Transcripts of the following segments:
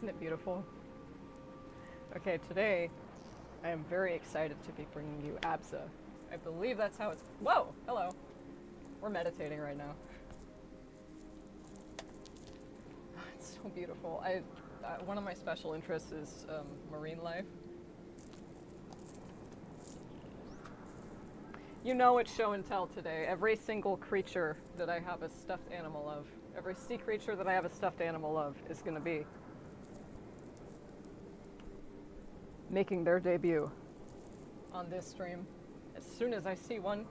Isn't it beautiful? Okay, today I am very excited to be bringing you Abza. I believe that's how it's. Whoa! Hello. We're meditating right now. It's so beautiful. One of my special interests is marine life. You know it's show and tell today. Every single creature that I have a stuffed animal of, every sea creature that I have a stuffed animal of is going to be making their debut on this stream. As soon as I see one,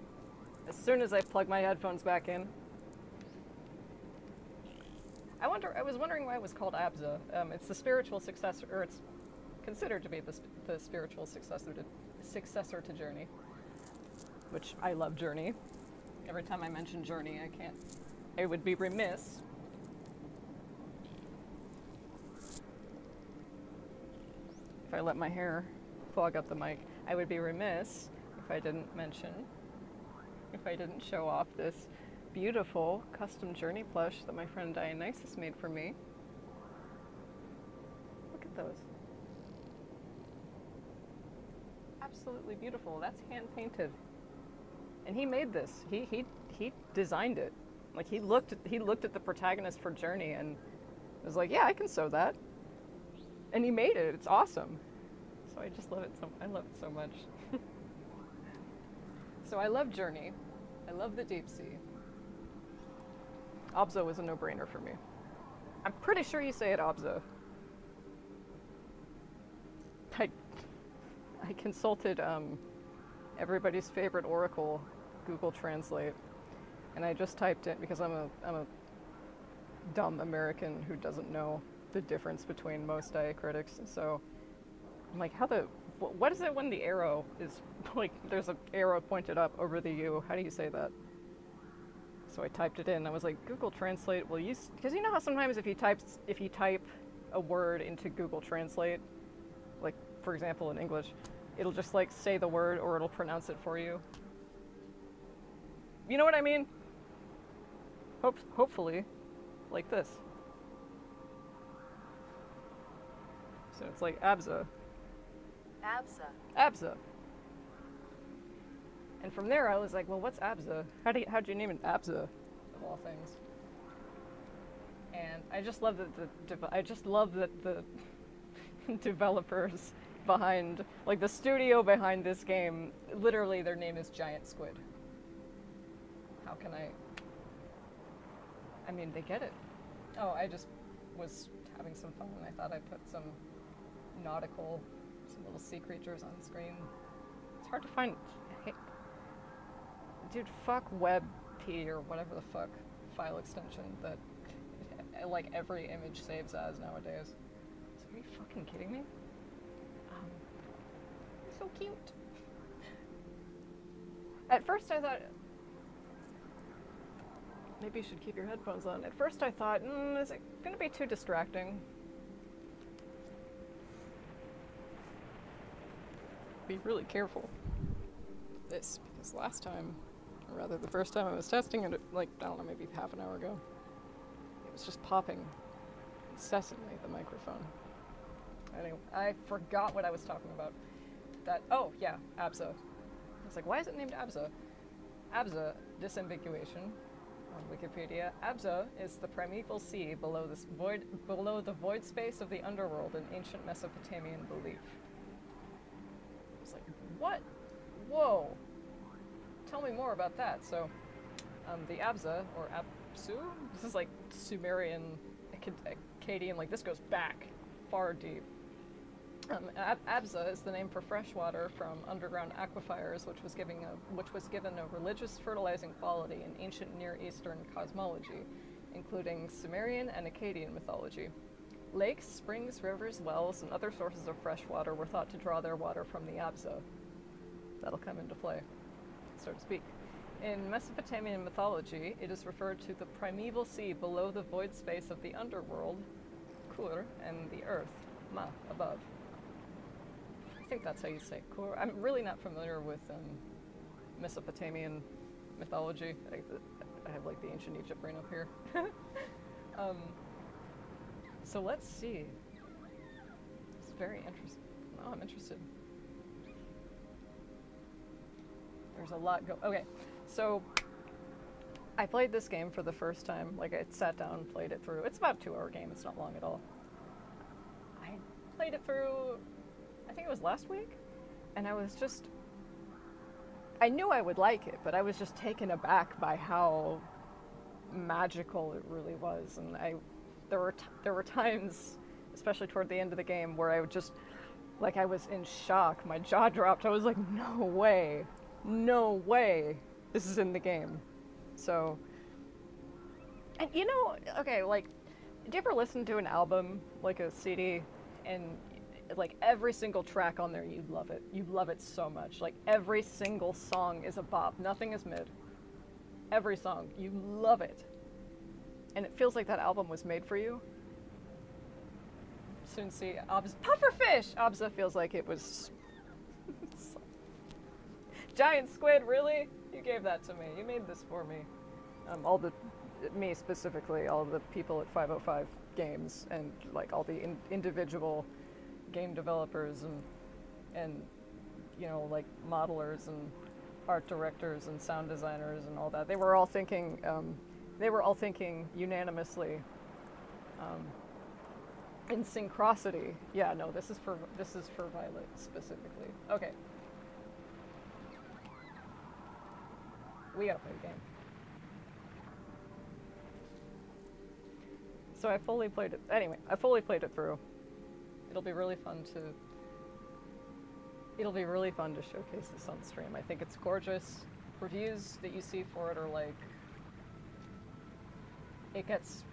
as soon as I plug my headphones back in. I was wondering why it was called Abza. It's the spiritual successor, or it's considered to be the spiritual successor to Journey. Which I love Journey. Every time I mention Journey, I would be remiss. If I let my hair clog up the mic, I would be remiss if I didn't show off this beautiful custom Journey plush that my friend Dionysus made for me. Look at those. Absolutely beautiful. That's hand painted. And he made this. He designed it. Like he looked at the protagonist for Journey and was like, yeah, I can sew that. And he made it. It's awesome. So I just love it so much. So I love Journey. I love the deep sea. Abza was a no-brainer for me. I'm pretty sure you say it Abza. I consulted everybody's favorite oracle, Google Translate, and I just typed it because I'm a dumb American who doesn't know the difference between most diacritics. So I'm like, what is it when the arrow is like there's an arrow pointed up over the U? How do you say that? So I typed it in. I was like, Google Translate will use, because you know how sometimes if you type a word into Google Translate, like for example in English, it'll just like say the word or it'll pronounce it for you. You know what I mean? Hopefully, like this. So it's like Abza. Abza. Abza. And from there I was like, well, what's Abza? How'd you name it Abza, of all things? And I just love that the developers behind, like the studio behind this game, literally their name is Giant Squid. How can I mean, they get it. Oh, I just was having some fun and I thought I'd put some little sea creatures on the screen. It's hard to find. Hey, dude, fuck WebP or whatever the fuck file extension that like every image saves as nowadays. So are you fucking kidding me? You're so cute. At first I thought, maybe you should keep your headphones on. At first I thought, is it going to be too distracting? Be really careful with this, because last time, or rather the first time I was testing it, like, I don't know, maybe half an hour ago, it was just popping incessantly, the microphone. Anyway, I forgot what I was talking about. Oh yeah, Abza. I was like, why is it named Abza? Abza, disambiguation, on Wikipedia. Abza is the primeval sea below the void space of the underworld in ancient Mesopotamian belief. I was like, what? Whoa! Tell me more about that. So, the Abza, or Apsu, this is like Sumerian, Akkadian, like this goes back far deep. Abza is the name for fresh water from underground aquifers, which was given a religious fertilizing quality in ancient Near Eastern cosmology, including Sumerian and Akkadian mythology. Lakes, springs, rivers, wells, and other sources of fresh water were thought to draw their water from the Abza. That'll come into play, so to speak. In Mesopotamian mythology, it is referred to the primeval sea below the void space of the underworld, Kur, and the earth, Ma, above. I think that's how you say Kur. I'm really not familiar with Mesopotamian mythology. I have like the ancient Egypt brain up here. So let's see. very interesting. Oh, I'm interested. There's a lot okay, so I played this game for the first time. Like, I sat down, played it through. It's about a 2-hour game. It's not long at all. I played it through, I think it was last week, and I was just, I knew I would like it, but I was just taken aback by how magical it really was. And there were times, especially toward the end of the game, where I would just, like, I was in shock. My jaw dropped. I was like, no way, this is in the game. So, and you know, okay, like, do you ever listen to an album, like a CD, and like every single track on there, you love it. You love it so much. Like, every single song is a bop. Nothing is mid. Every song, you love it. And it feels like that album was made for you. Soon see Pufferfish! Abza feels like it was... Giant squid, really? You gave that to me. You made this for me. Me specifically, all the people at 505 Games, and like all the individual game developers and you know, like modelers and art directors and sound designers and all that. They were all thinking unanimously in synchrosity. Yeah, no, this is for Violet specifically. Okay. We gotta play the game. So I fully played it. Anyway, I fully played it through. It'll be really fun to showcase this on stream. I think it's gorgeous. Reviews that you see for it are like, it gets,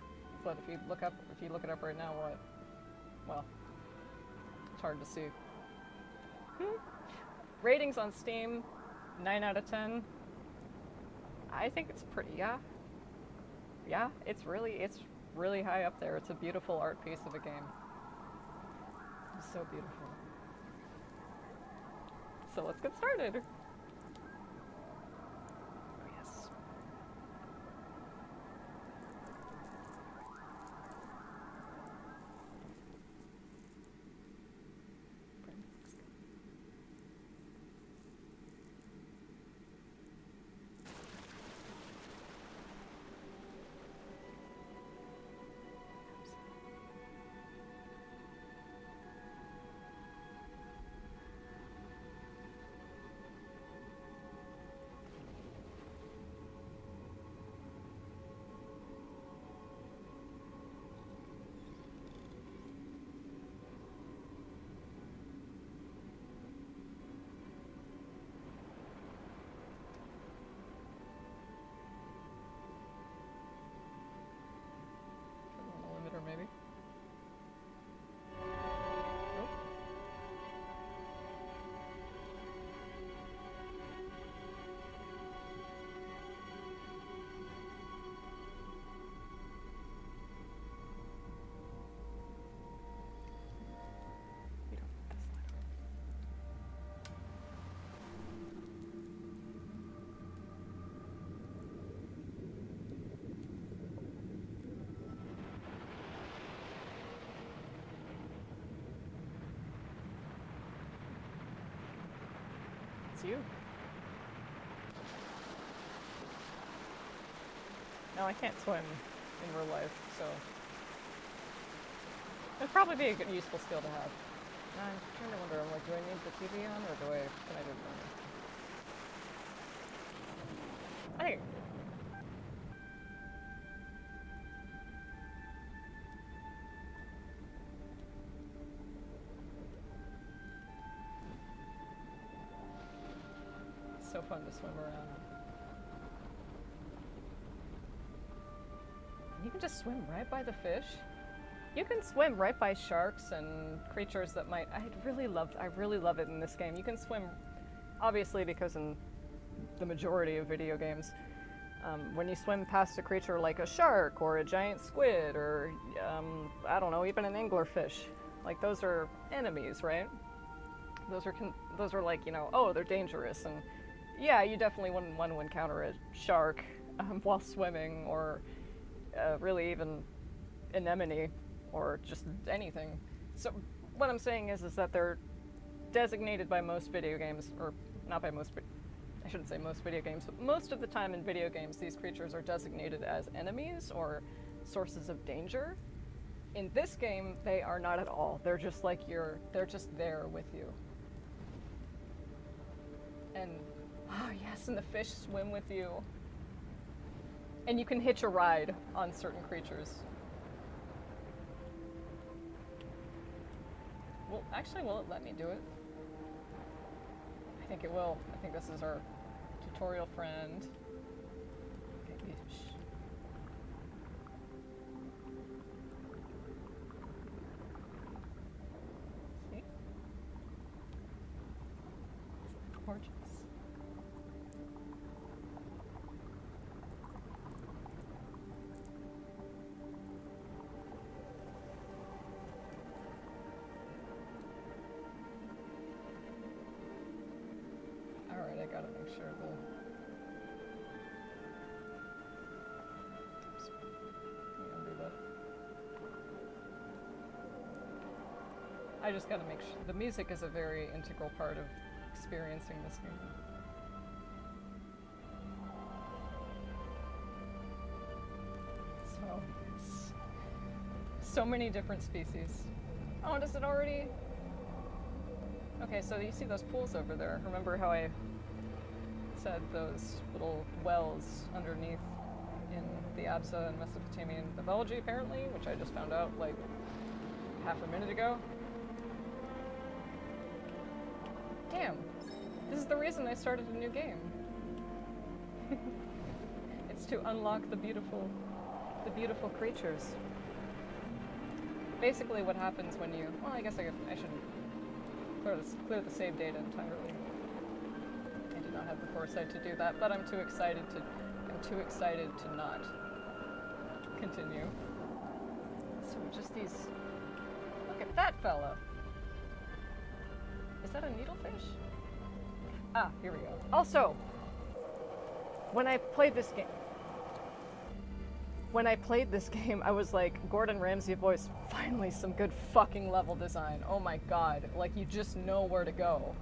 but if you look it up right now, what? Well, it's hard to see. Ratings on Steam, 9 out of 10. I think it's pretty, yeah, it's really high up there. It's a beautiful art piece of a game. It's so beautiful. So let's get started. Oh, yes. Maybe. Nope. We don't want this letter. It's you. No, I can't swim in real life, so it'd probably be a good, useful skill to have. Now I'm trying to wonder, I'm like, do I need the TV on, or can I do it normally? I think. It's so fun to swim around. You can just swim right by the fish. You can swim right by sharks and creatures that might... I really love it in this game. You can swim, obviously, because in the majority of video games, when you swim past a creature like a shark or a giant squid or, I don't know, even an anglerfish, like, those are enemies, right? Those are like, you know, oh, they're dangerous, and yeah, you definitely wouldn't want to encounter a shark while swimming, or really even anemone, or just anything. So what I'm saying is that they're designated by most video games, or not by most, I shouldn't say most video games, but most of the time in video games, these creatures are designated as enemies or sources of danger. In this game, they are not at all. They're just like they're just there with you. And, oh yes, and the fish swim with you. And you can hitch a ride on certain creatures. Well, actually, will it let me do it? I think it will. I think this is our tutorial friend. Okay, shh. See? Isn't that gorgeous? Alright, I gotta make sure the... Oops. Let me undo that. I just gotta make sure... The music is a very integral part of experiencing this game. So, it's so many different species. Oh, does it already... Okay, so you see those pools over there. Remember how I said those little wells underneath in the Absa and Mesopotamian mythology, apparently, which I just found out like half a minute ago? Damn, this is the reason I started a new game. It's to unlock the beautiful creatures. Basically what happens when you, well, I guess I should clear the save data entirely. I did not have the foresight to do that, but I'm too excited to not continue. So just these, look at that fella. Is that a needlefish? Ah, here we go. Also, when I played this game, I was like, Gordon Ramsay voice, finally some good fucking level design. Oh my god, like you just know where to go.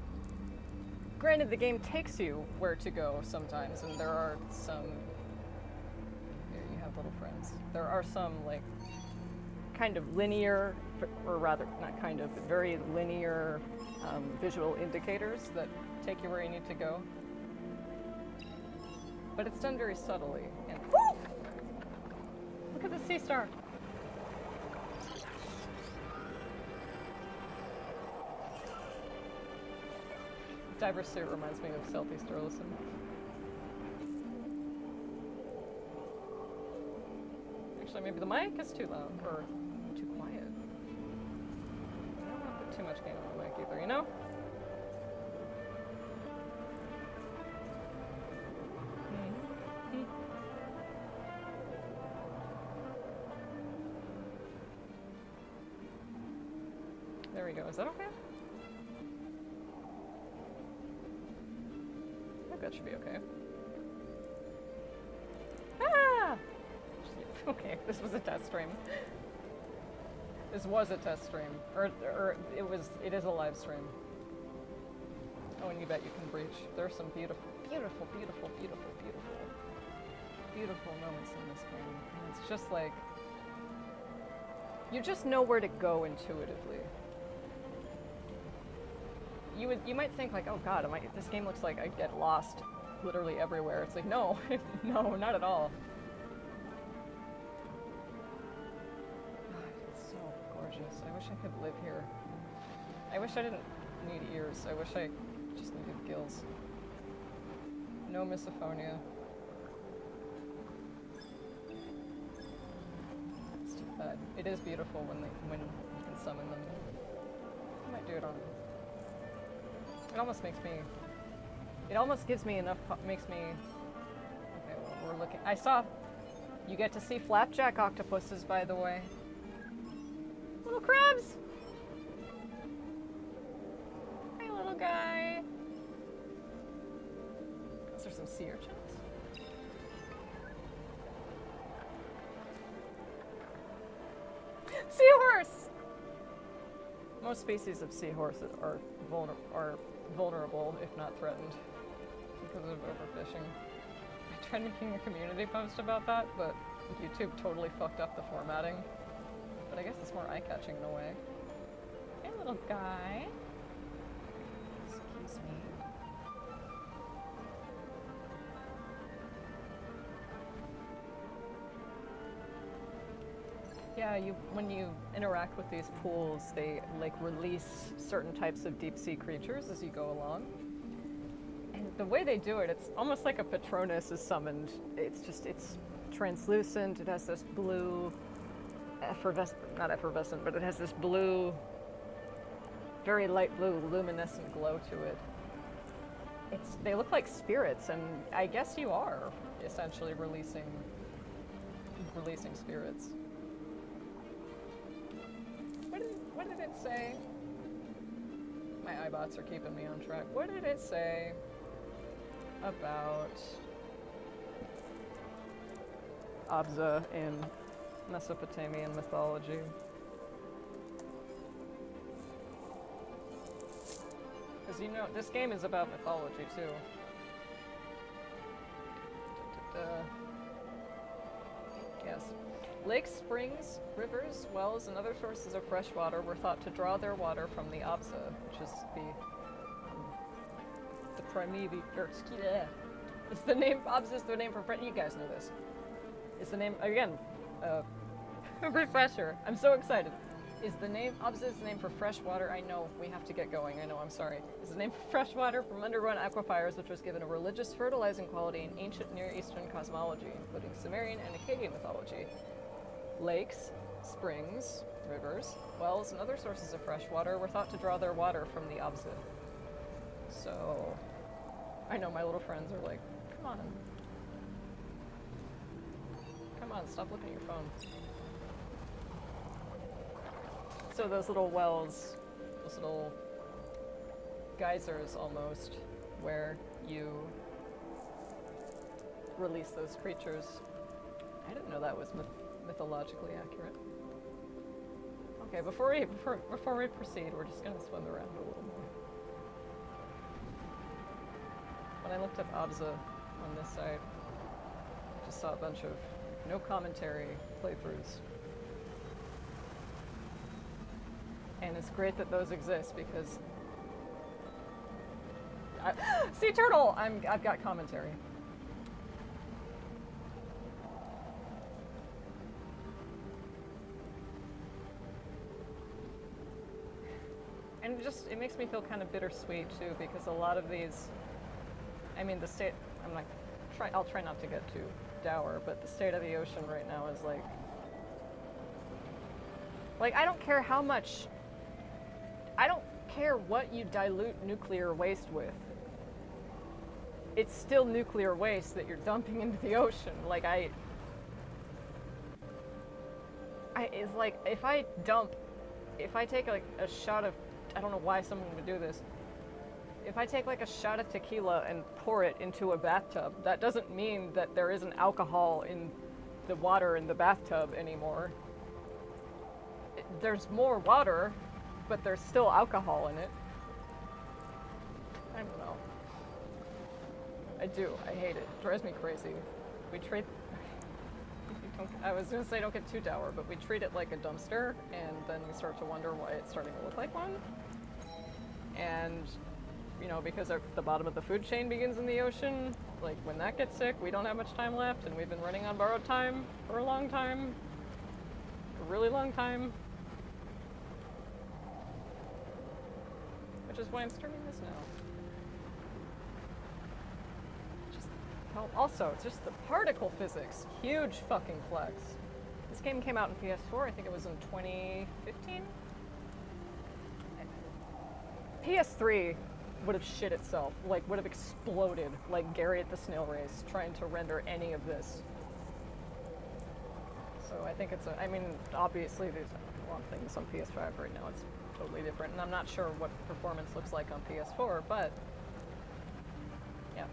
Granted, the game takes you where to go sometimes, and there are some, here you have little friends. There are some like kind of linear, or rather not kind of, but very linear visual indicators that take you where you need to go. But it's done very subtly. And woo! Look at the sea star. Diver suit reminds me of Southeast Burleson. Actually, maybe the mic is too loud or too quiet. I don't want to put too much gain on the mic either, you know? There we go. Is that okay? I think that should be okay. Ah! Okay, this was a test stream. This was a test stream. Or it is a live stream. Oh, and you bet you can breach. There are some beautiful moments in this game. And it's just like, you just know where to go intuitively. You might think like, oh god, this game looks like I get lost literally everywhere. It's like, no, no, not at all. God, it's so gorgeous. I wish I could live here. I wish I didn't need ears. I wish I just needed gills. No misophonia. It's too bad. It is beautiful when you can summon them. I might do it on. It almost makes me. It almost gives me enough. Makes me. Okay, well, we're looking. I saw. You get to see flapjack octopuses, by the way. Little crabs. Hey, little guy. Is there some sea urchins? Seahorse. Most species of seahorses are vulnerable, if not threatened, because of overfishing. I tried making a community post about that, but YouTube totally fucked up the formatting. But I guess it's more eye-catching in a way. Hey, little guy. Excuse me. Yeah, when you interact with these pools, they like release certain types of deep sea creatures as you go along. And the way they do it, it's almost like a Patronus is summoned. It's translucent. It has this blue, not effervescent, but it has this blue, very light blue, luminescent glow to it. They look like spirits, and I guess you are essentially releasing spirits. What did it say? My iBots are keeping me on track. What did it say about Abza in Mesopotamian mythology? Because you know, this game is about mythology too. Yes. Lakes, springs, rivers, wells, and other sources of fresh water were thought to draw their water from the Abza, which is the primeval, it's the name, Abza is the name for, you guys know this. It's the name, again, refresher, I'm so excited. Abza is the name for fresh water. I know, we have to get going, I know, I'm sorry. It's the name for fresh water from underground aquifers, which was given a religious fertilizing quality in ancient Near Eastern cosmology, including Sumerian and Akkadian mythology. Lakes, springs, rivers, wells, and other sources of fresh water were thought to draw their water from the Abza. So, I know my little friends are like, come on, stop looking at your phone. So those little wells, those little geysers almost, where you release those creatures. I didn't know that was mythologically accurate. Okay, before we proceed, we're just gonna swim around a little more. When I looked up Abza on this site, I just saw a bunch of no commentary playthroughs. And it's great that those exist because sea turtle! I've got commentary. And it makes me feel kind of bittersweet too, because a lot of these, I mean, I'll try not to get too dour, but the state of the ocean right now is like I don't care how much, I don't care what you dilute nuclear waste with. It's still nuclear waste that you're dumping into the ocean. Like it's like if I take like a shot of, I don't know why someone would do this. If I take like a shot of tequila and pour it into a bathtub, that doesn't mean that there isn't alcohol in the water in the bathtub anymore. There's more water, but there's still alcohol in it. I don't know. I do. I hate it. It drives me crazy. We treat... I was going to say don't get too dour, but we treat it like a dumpster, and then we start to wonder why it's starting to look like one. And, you know, because the bottom of the food chain begins in the ocean, like when that gets sick, we don't have much time left, and we've been running on borrowed time for a long time. A really long time. Which is why I'm starting this now. Also, just the particle physics, huge fucking flex. This game came out in PS4, I think it was in 2015? PS3 would have shit itself, like would have exploded like Gary at the snail race trying to render any of this. So I think I mean, obviously there's a lot of things on PS5 right now, it's totally different, and I'm not sure what performance looks like on PS4, but yeah.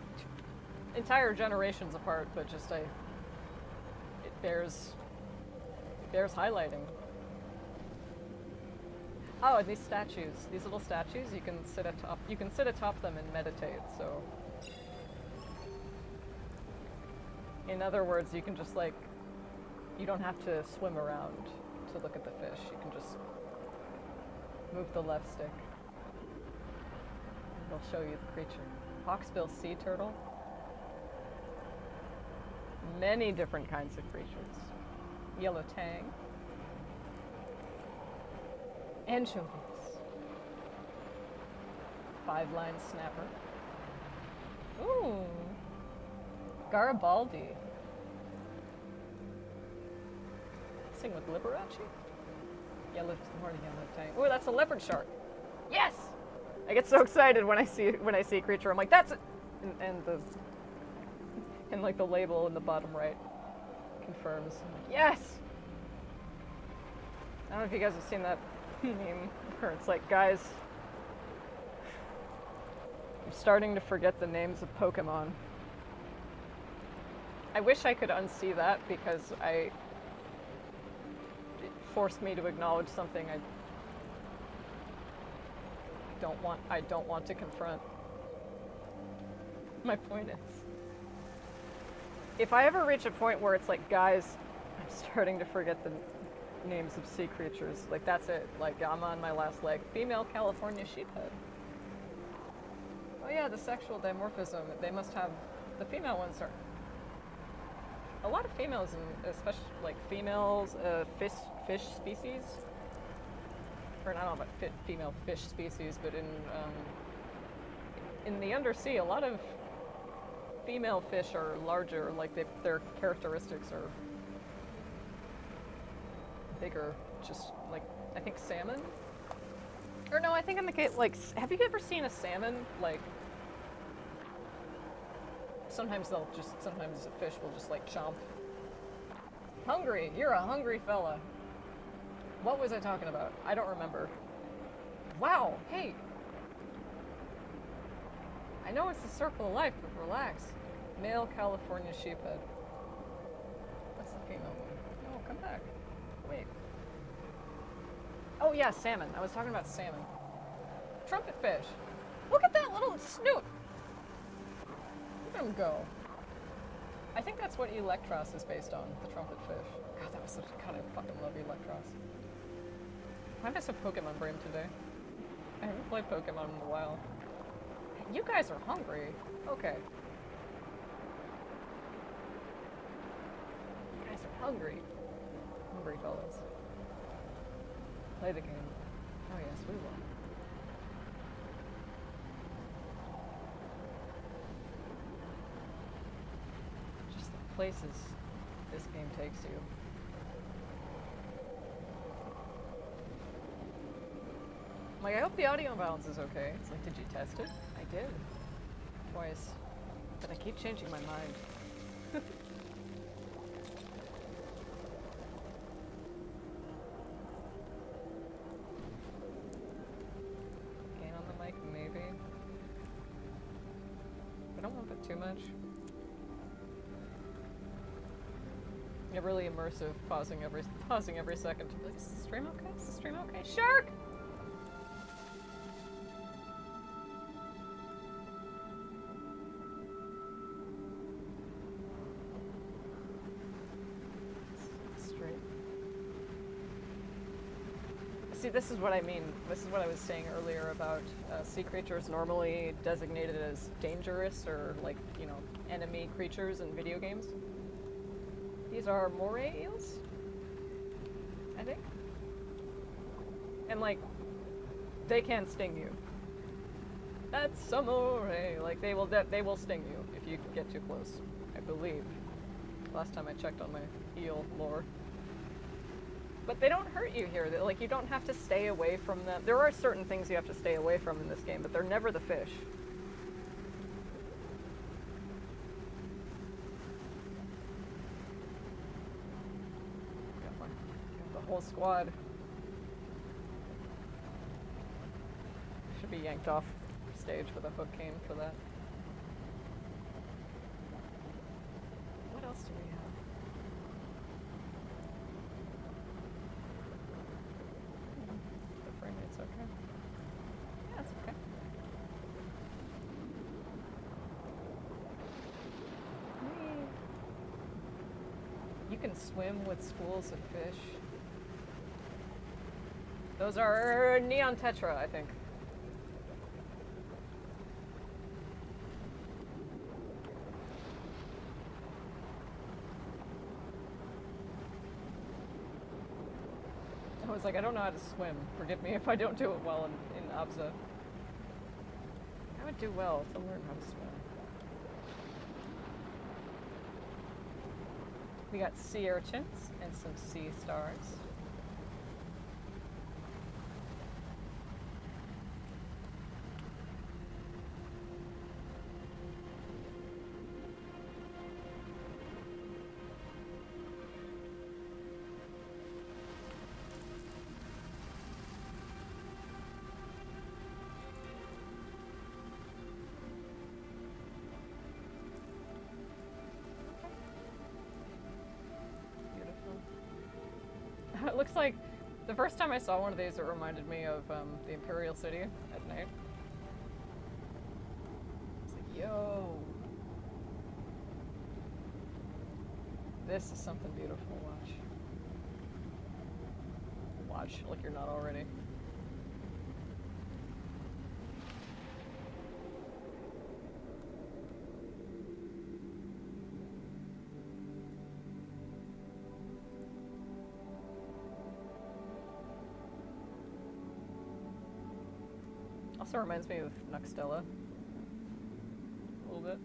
Entire generations apart, but just it bears highlighting. Oh, and these statues, these little statues, you can sit atop. You can sit atop them and meditate. So, in other words, you can just like, you don't have to swim around to look at the fish. You can just move the left stick. It'll show you the creature. Hawksbill sea turtle. Many different kinds of creatures. Yellow tang. Anchovies. Five-line snapper. Ooh. Garibaldi. Sing with Liberace. Yellow, more yellow tang. Ooh, that's a leopard shark. Yes! I get so excited when I see a creature. I'm like, that's it! And like the label in the bottom right confirms. I'm like, yes! I don't know if you guys have seen that meme where it's like, guys, I'm starting to forget the names of Pokemon. I wish I could unsee that because it forced me to acknowledge something I don't want to confront. My point is, if I ever reach a point where it's like, guys, I'm starting to forget the names of sea creatures, like that's it. Like I'm on my last leg. Female California sheephead. Oh yeah, the sexual dimorphism. They must have, the female ones are, a lot of females, and especially like females, fish species. Or I don't know about female fish species, but in the undersea, a lot of female fish are larger. Like their characteristics are bigger. Just like I think salmon. Or no, I think in the case like, have you ever seen a salmon like? Sometimes a fish will just like chomp. Hungry, you're a hungry fella. What was I talking about? I don't remember. Wow, hey. I know it's the circle of life, but relax. Male California sheephead. What's the female one? Oh, come back. Wait. Oh yeah, salmon. I was talking about salmon. Trumpet fish. Look at that little snoot. Look at him go. I think that's what Electros is based on, the trumpet fish. God, that was such a, God, I fucking love Electros. Why am I so Pokemon brain today? I haven't played Pokemon in a while. You guys are hungry. Okay. You guys are hungry. Hungry fellas. Play the game. Oh yes, we will. Just the places this game takes you. I'm like, I hope the audio balance is okay. It's like, did you test it? I did. Twice. But I keep changing my mind. Gain on the mic, maybe. I don't want that too much. Yeah, really immersive, pausing every second to be like, is the stream okay? Is the stream okay? Shark! See, this is what I mean. This is what I was saying earlier about sea creatures normally designated as dangerous or like, you know, enemy creatures in video games. These are moray eels, I think. And like, they can sting you. That's a moray. Like they will sting you if you get too close, I believe. Last time I checked on my eel lore. But they don't hurt you here. Like, you don't have to stay away from them. There are certain things you have to stay away from in this game, but they're never the fish. Got the whole squad. Should be yanked off stage with a hook cane for that. What else do we have? can swim with schools of fish. Those are neon tetra, I think. I was like, I don't know how to swim. Forgive me if I don't do it well in Abza. I would do well to learn how to swim. We got sea urchins and some sea stars. It looks like the first time I saw one of these, it reminded me of the Imperial City at night. It's like, yo, this is something beautiful. Watch like you're not already. Also reminds me of Nuxtella a little bit.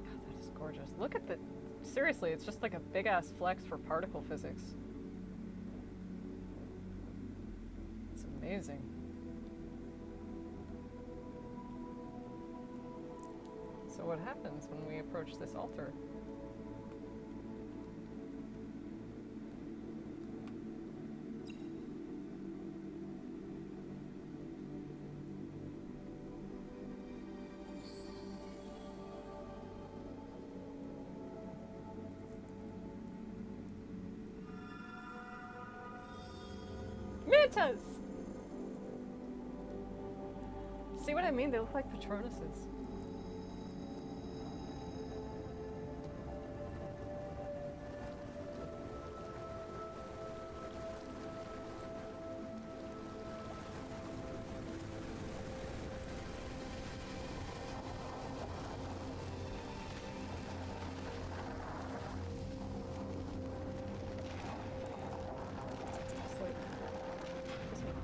God, that is gorgeous. Look at the, seriously, it's just like a big ass flex for particle physics. It's amazing. So what happens when we approach this altar? Mantas! See what I mean? They look like Patronuses.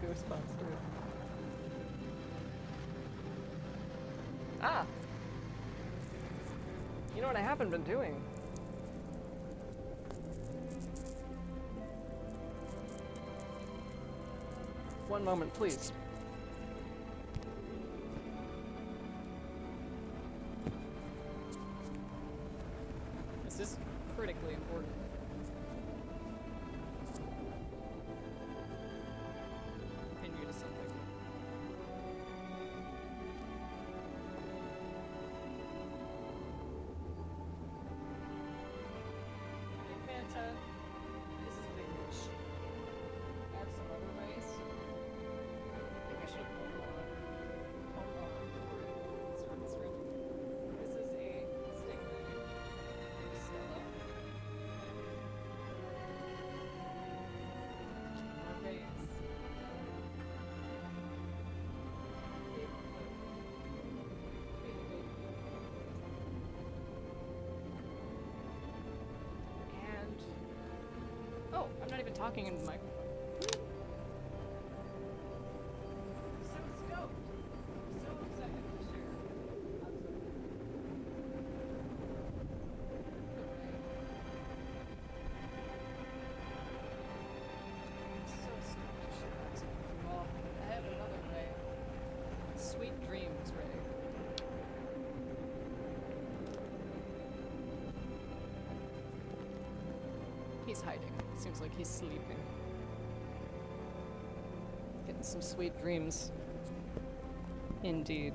Goosebumps, dude. Ah! You know what I haven't been doing? One moment, please. This is critically important. This is big fish. Add some other rice. I think I should have pulled on this room. This is a stingray. Stella. More bass. Oh, I'm not even talking into the microphone. I'm so stoked. I'm so excited to share. I'm so stoked to share this with you all. I have another Ray. Sweet Dreams Ray. He's hiding. Seems like he's sleeping. Getting some sweet dreams. Indeed.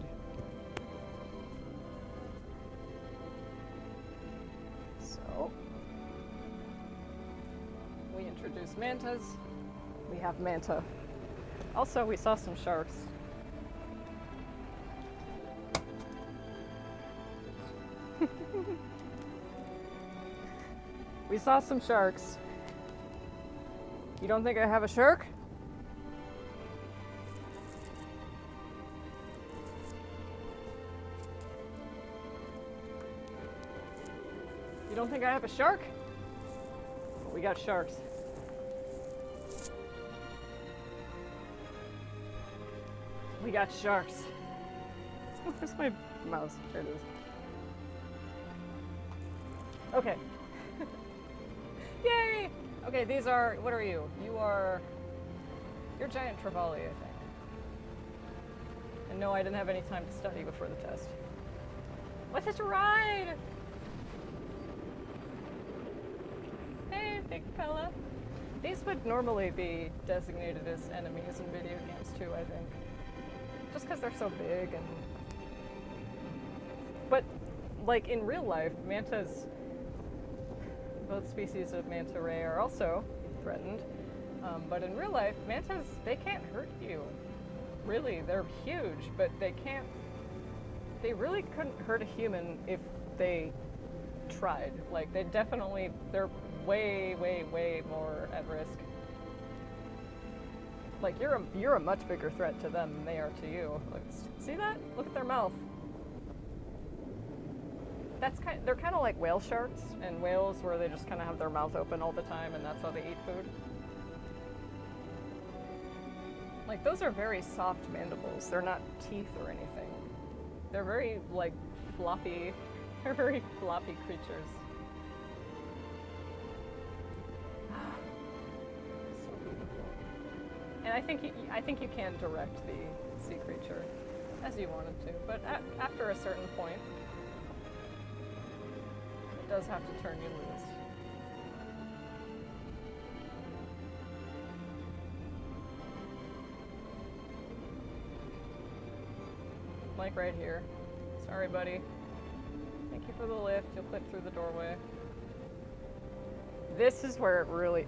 So, we introduced mantas. We have manta. Also, we saw some sharks. We saw some sharks. You don't think I have a shark? You don't think I have a shark? But we got sharks. We got sharks. Where's my mouse? There it is. Okay. Yay! Okay, these are, what are you? You're giant trevally, I think. And no, I didn't have any time to study before the test. What's such a ride? Hey, big fella. These would normally be designated as enemies in video games too, I think. Just because they're so big and... But, like, in real life, mantas... Both species of manta ray are also threatened. But in real life, mantas, they can't hurt you. Really, they're huge, but they can't... They really couldn't hurt a human if they tried. Like, they're way, way, way more at risk. Like, you're a much bigger threat to them than they are to you. Like, see that? Look at their mouth. They're kind of like whale sharks and whales, where they just kind of have their mouth open all the time, and that's how they eat food. Like, those are very soft mandibles. They're not teeth or anything. They're very, like, floppy. They're very floppy creatures. So beautiful. And I think you can direct the sea creature as you wanted to, but after a certain point, it does have to turn you loose. Like right here. Sorry, buddy. Thank you for the lift. You'll clip through the doorway. This is where it really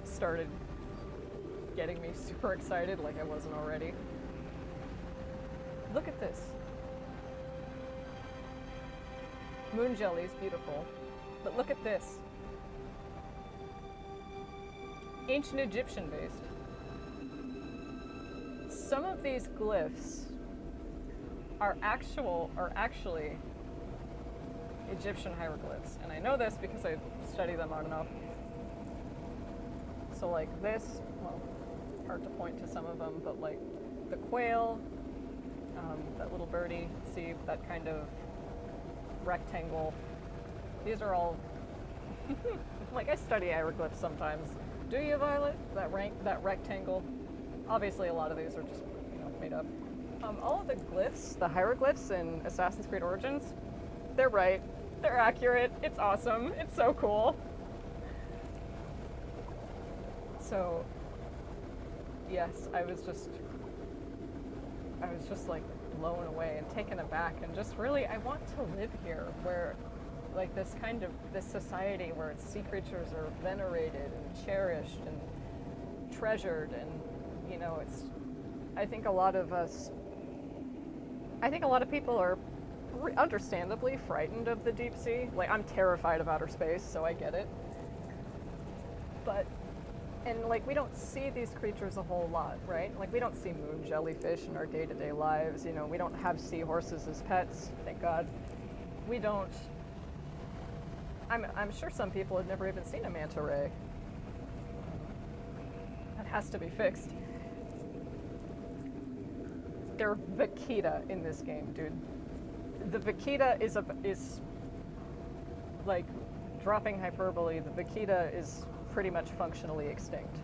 started getting me super excited, like I wasn't already. Look at this. Moon jelly is beautiful, but look at this. Ancient Egyptian based. Some of these glyphs are actually Egyptian hieroglyphs, and I know this because I study them on and off. So like this, well, hard to point to some of them, but like the quail, that little birdie, see that kind of rectangle. These are all like, I study hieroglyphs sometimes. Do you, Violet? That rectangle. Obviously, a lot of these are just, made up. All of the glyphs, the hieroglyphs in Assassin's Creed Origins, they're right. They're accurate. It's awesome. It's so cool. So, yes, I was just like blown away and taken aback, and just really, I want to live here where, like, this society where sea creatures are venerated and cherished and treasured, and I think a lot of people are understandably frightened of the deep sea. Like, I'm terrified of outer space, so I get it. And like, we don't see these creatures a whole lot, right? Like, we don't see moon jellyfish in our day-to-day lives. We don't have seahorses as pets, thank God. We don't. I'm sure some people have never even seen a manta ray. That has to be fixed. They're vaquita in this game, dude. The vaquita is like, dropping hyperbole, the vaquita is pretty much functionally extinct.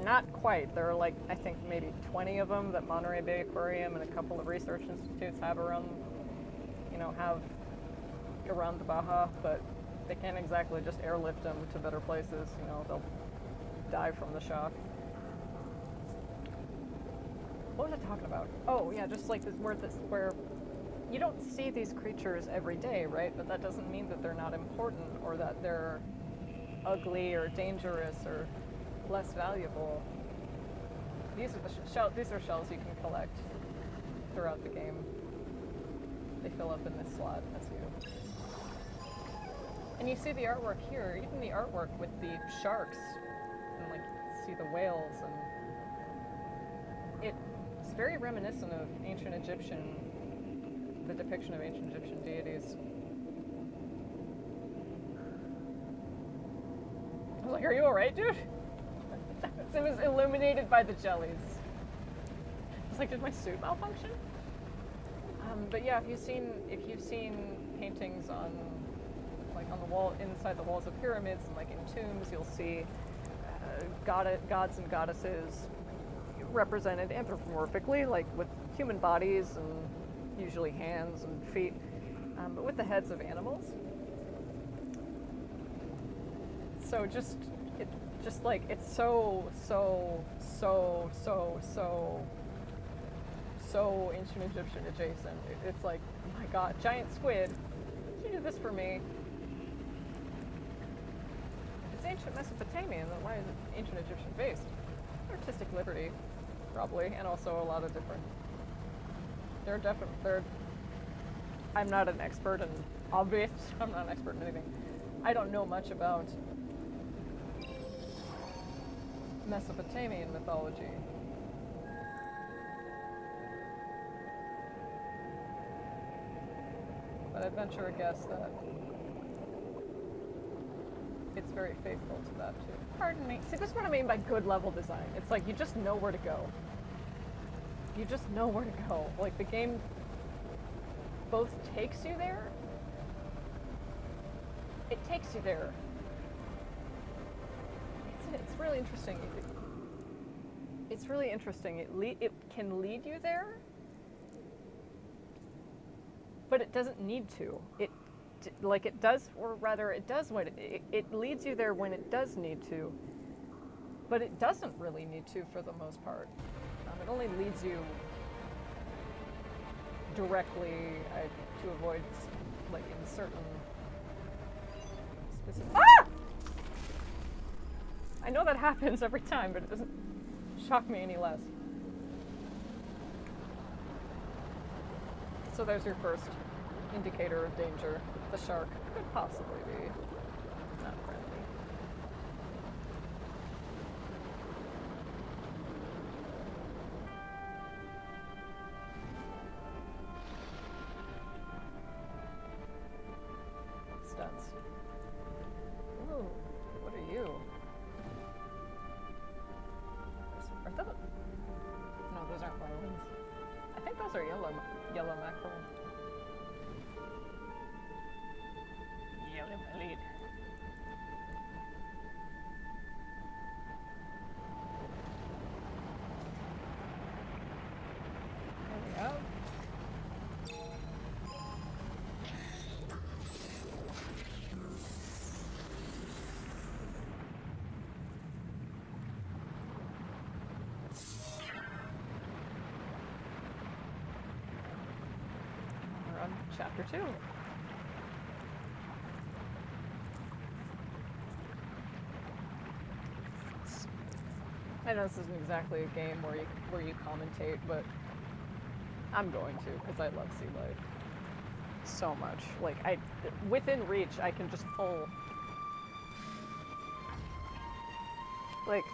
Not quite. There are, like, I think maybe 20 of them that Monterey Bay Aquarium and a couple of research institutes have around the Baja, but they can't exactly just airlift them to better places. They'll die from the shock. What was I talking about? Oh, yeah, just like where you don't see these creatures every day, right? But that doesn't mean that they're not important, or that they're ugly or dangerous or less valuable. These are shells you can collect throughout the game. They fill up in this slot as you. And you see the artwork here, even the artwork with the sharks, and like see the whales, and it's very reminiscent of ancient Egyptian, the depiction of ancient Egyptian deities. I was like, are you alright, dude? It was illuminated by the jellies. I was like, did my suit malfunction? But yeah, if you've seen paintings on the wall, inside the walls of pyramids and like in tombs, you'll see gods and goddesses represented anthropomorphically, like with human bodies and usually hands and feet, but with the heads of animals. So it's so ancient Egyptian adjacent. It's like, oh my god, giant squid, can you do this for me? If it's ancient Mesopotamian, then why is it ancient Egyptian based? Artistic liberty, probably, and also a lot of different. I'm not an expert in I'm not an expert in anything. I don't know much about Mesopotamian mythology. But I'd venture a guess that it's very faithful to that too. Pardon me. See, this is what I mean by good level design. It's like you just know where to go. You just know where to go. Like the game both takes you there. It takes you there. It's really interesting. It's really interesting. It can lead you there, but it doesn't need to. It does, or rather, it does when it leads you there when it does need to, but it doesn't really need to for the most part. It only leads you directly to avoid, like in certain specific. Ah! I know that happens every time, but it doesn't shock me any less. So there's your first indicator of danger. The shark could possibly be not friendly. Stunts. Ooh, what are you? Are those? No, those aren't violins. I think those are yellow mackerel. Yellow lead. There we go. We're on chapter 2. I know this isn't exactly a game where you commentate, but I'm going to because I love sea life so much. Like within reach, I can just pull. Like.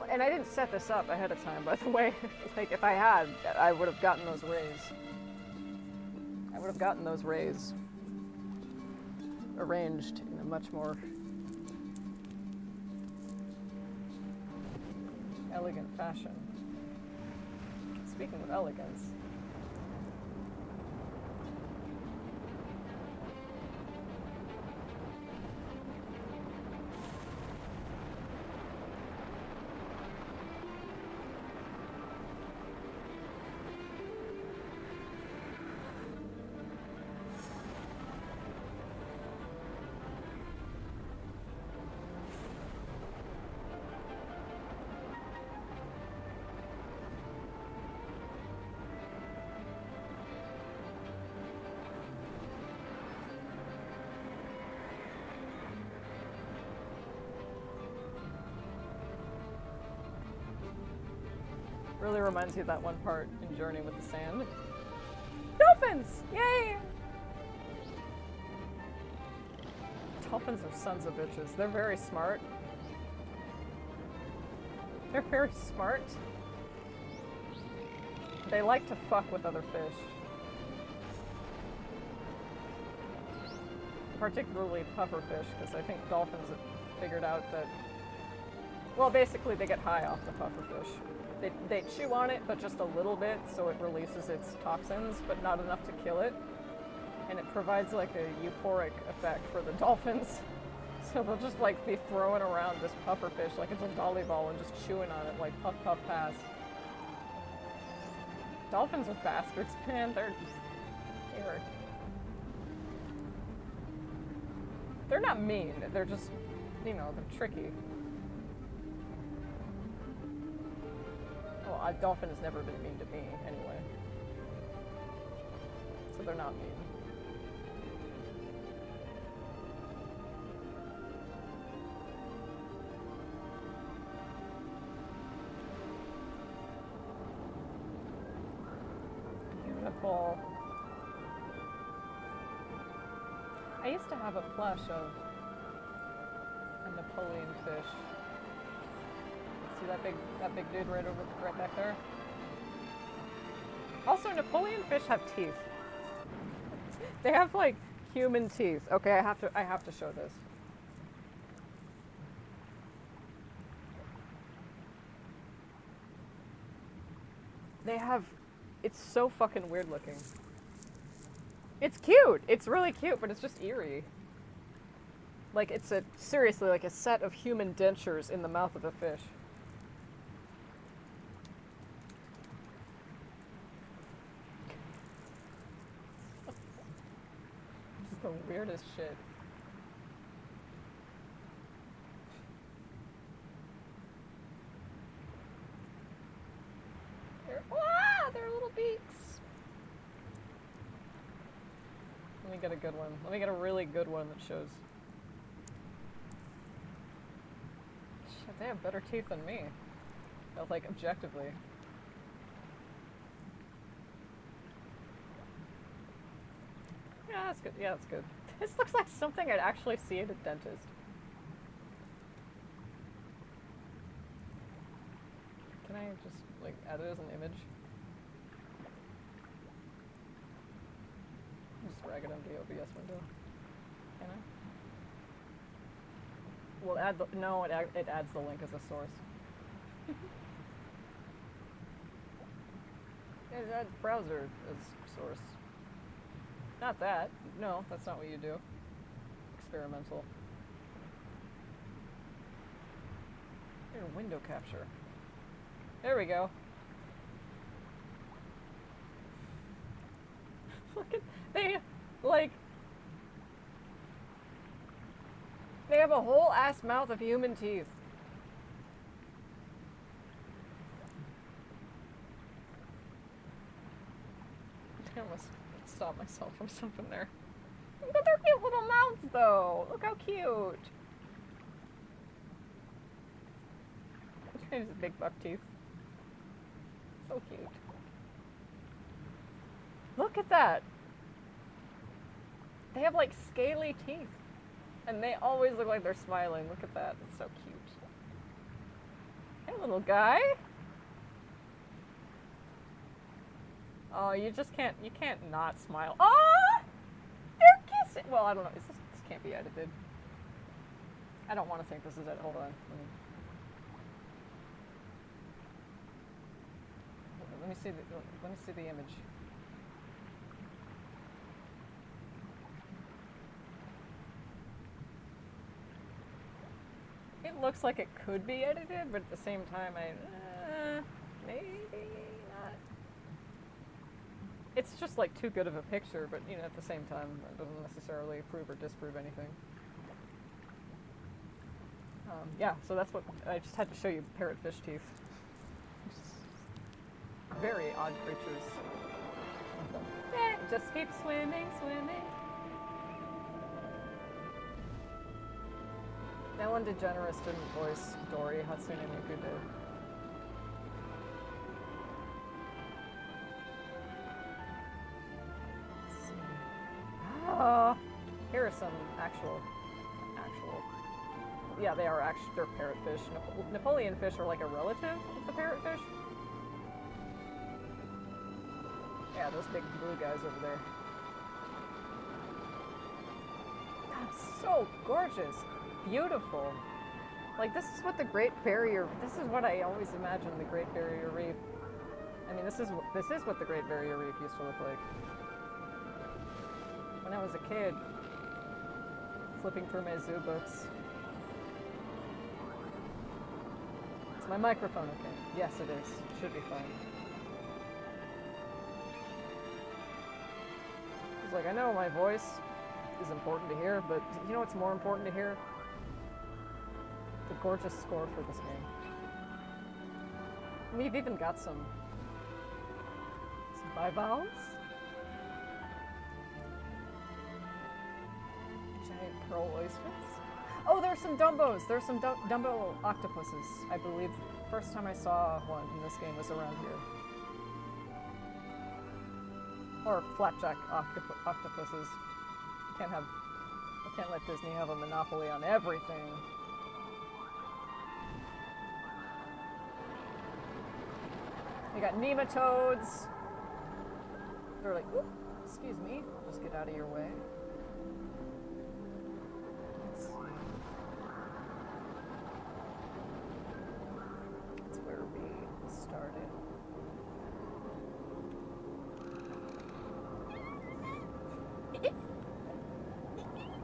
And I didn't set this up ahead of time, by the way. Like, if I had, I would have gotten those rays. I would have gotten those rays arranged in a much more elegant fashion. Speaking of elegance, Really reminds me of that one part in Journey with the sand. Dolphins! Yay! Dolphins are sons of bitches. They're very smart. They're very smart. They like to fuck with other fish. Particularly pufferfish, because I think dolphins have figured out that... Well, basically they get high off the pufferfish. They chew on it, but just a little bit, so it releases its toxins, but not enough to kill it. And it provides like a euphoric effect for the dolphins. So they'll just like be throwing around this pufferfish like it's a volleyball and just chewing on it like puff puff pass. Dolphins are bastards, man. They're not mean. They're just, you know, they're tricky. Well, a dolphin has never been mean to me, anyway. So they're not mean. Beautiful. I used to have a plush of a Napoleon fish. See that big dude right back there? Also, Napoleon fish have teeth. They have like human teeth. Okay, I have to show this. They have, it's so fucking weird looking. It's cute. It's really cute, but it's just eerie. Like it's seriously like a set of human dentures in the mouth of a fish. It's the weirdest shit. They're little beaks. Let me get a good one. Let me get a really good one that shows. Shit, they have better teeth than me. Like, objectively. Yeah, that's good. Yeah, that's good. This looks like something I'd actually see at a dentist. Can I just, like, add it as an image? Just drag it on the OBS window. Can I? Well, add the, no, it adds the link as a source. It adds browser as source. Not that. No, that's not what you do. Experimental. Here, window capture. There we go. Look at, they have a whole ass mouth of human teeth. I almost stopped myself from something there. But they're cute little mouths though. Look how cute. His big buck teeth. So cute. Look at that. They have like scaly teeth. And they always look like they're smiling. Look at that. It's so cute. Hey, little guy. Oh, you can't not smile. Oh! They're kissing. Well, I don't know. This can't be edited. I don't want to think this is it. Hold on. Let me see the image. It looks like it could be edited, but at the same time, maybe not. It's just like too good of a picture, but you know, at the same time, it doesn't necessarily prove or disprove anything. Yeah, so that's what I just had to show you. Parrotfish teeth. Very odd creatures. Yeah, just keep swimming, swimming. Ellen DeGeneres didn't voice Dory Hatsune Miku did. some actual, yeah, they are actually, they're parrotfish. Napoleon fish are like a relative of the parrotfish. Yeah, those big blue guys over there. God, so gorgeous, beautiful. Like, this is what the Great Barrier, this is what I always imagined the Great Barrier Reef. I mean, this is what the Great Barrier Reef used to look like. When I was a kid, flipping through my zoo books. Is my microphone okay? Yes, it is. Should be fine. It's like, I know my voice is important to hear, but you know what's more important to hear? The gorgeous score for this game. We've even got some bivalves. Giant pearl oysters. Oh, there's some Dumbos. There's some Dumbo octopuses. I believe the first time I saw one in this game was around here. Or flapjack octopuses. I can't let Disney have a monopoly on everything. We got nematodes. They're like, oop, excuse me, I'll just get out of your way. Let's see. That's where we started.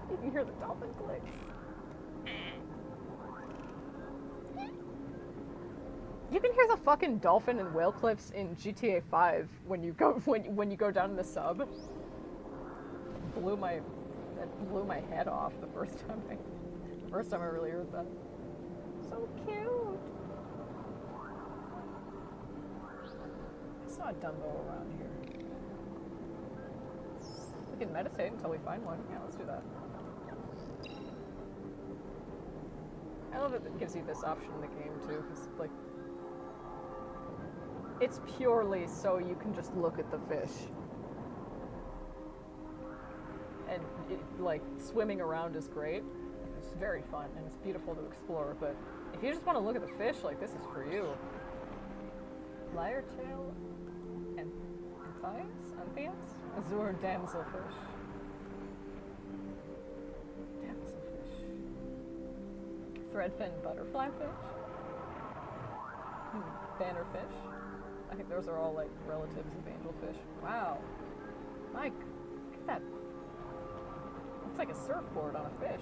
You can hear the dolphin clicks. You can hear the fucking dolphin and whale clips in GTA 5 when you go when you go down in the sub. It blew my head off the first time I really heard that. So cute. I saw a Dumbo around here. We can meditate until we find one. Yeah, let's do that. I love that it gives you this option in the game too, because like it's purely so you can just look at the fish. And like swimming around is great. It's very fun and it's beautiful to explore, but if you just want to look at the fish, like this is for you. Lyre-tail and Anthias? Azure damselfish. Threadfin butterflyfish. Bannerfish. I think those are all like relatives of angelfish. Wow. Mike, look at that. Looks like a surfboard on a fish.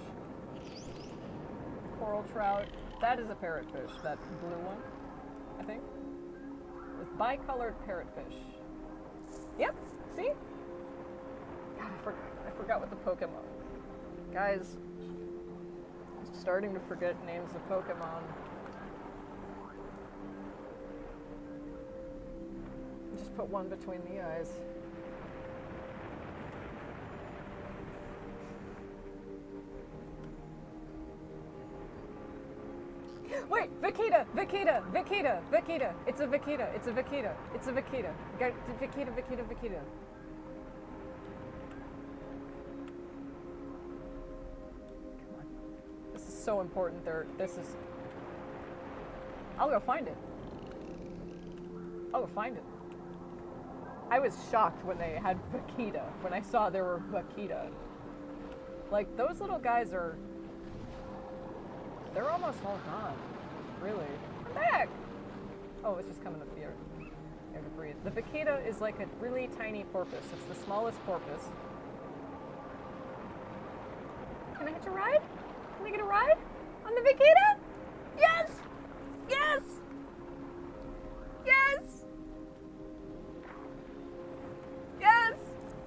Coral trout. That is a parrotfish, that blue one, I think. With bicolored parrotfish. Yep, see? God, I forgot what the Pokemon. Guys, I'm starting to forget names of Pokemon. Just put one between the eyes. Wait, Vaquita! It's a Vaquita. It's a Vaquita. Vaquita. Come on. This is so important. I'll go find it. I was shocked when they had Vaquita, when I saw there were Vaquita. Like, those little guys they're almost all gone. Really. Come back! Oh, it's just coming up here. I have to breathe. The Vaquita is like a really tiny porpoise. It's the smallest porpoise. Can I hitch a ride? Can I get a ride on the Vaquita? Yes! Yes! Yes! Yes!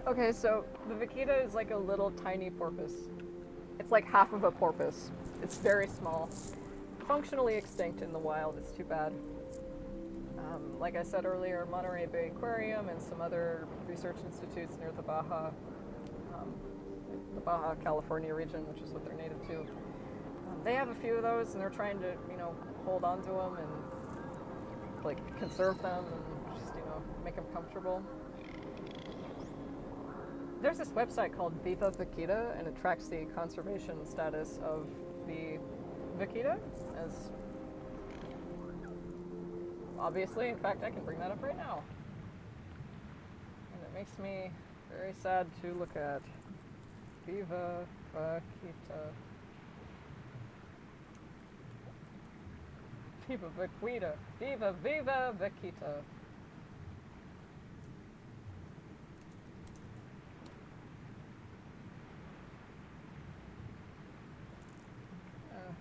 Okay, so the Vaquita is like a little tiny porpoise. It's like half of a porpoise. It's very small. Functionally extinct in the wild. It's too bad. Like I said earlier, Monterey Bay Aquarium and some other research institutes near the Baja California region, which is what they're native to. They have a few of those, and they're trying to, hold on to them and like conserve them and just, make them comfortable. There's this website called Viva Vaquita, and it tracks the conservation status of the vaquita. As obviously, in fact, I can bring that up right now. And it makes me very sad to look at. Viva Vaquita. Viva Vaquita. Viva Vaquita.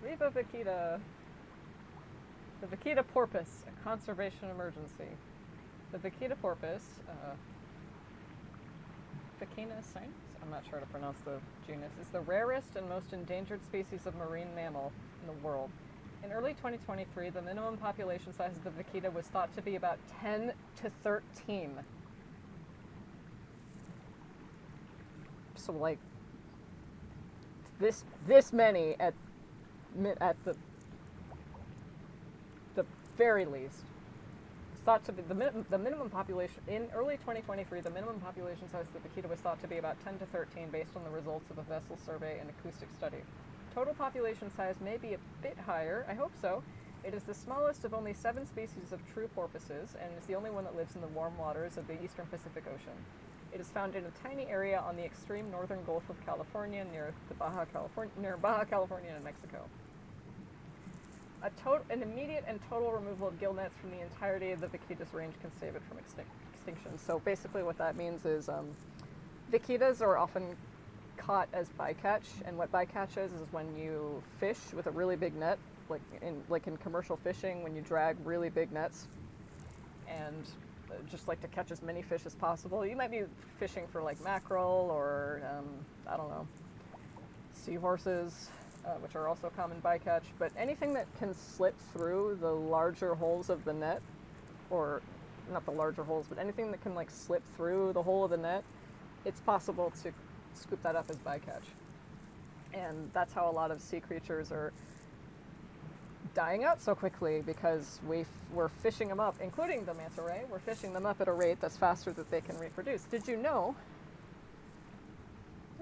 Viva Vaquita. The vaquita porpoise, a conservation emergency. The vaquita porpoise, Vaquina sinus? I'm not sure how to pronounce the genus, is the rarest and most endangered species of marine mammal in the world. In early 2023, the minimum population size of the vaquita was thought to be about 10 to 13. So like this many at the very least. It's thought to be the minimum population in early 2023. The minimum population size of the vaquita was thought to be about 10 to 13, based on the results of a vessel survey and acoustic study. Total population size may be a bit higher. I hope so. It is the smallest of only 7 species of true porpoises, and is the only one that lives in the warm waters of the eastern Pacific Ocean. It is found in a tiny area on the extreme northern Gulf of California, near Baja California and Mexico. An immediate and total removal of gill nets from the entirety of the vaquita's range can save it from extinction. So basically what that means is vaquitas are often caught as bycatch, and what bycatch is when you fish with a really big net, like in commercial fishing, when you drag really big nets and just like to catch as many fish as possible. You might be fishing for like mackerel or I don't know, seahorses, which are also common bycatch, but anything that can slip through the larger holes of the net, or not the larger holes, but anything that can like slip through the hole of the net, it's possible to scoop that up as bycatch. And that's how a lot of sea creatures are dying out so quickly, because we're fishing them up, including the manta ray. We're fishing them up at a rate that's faster than they can reproduce. Did you know?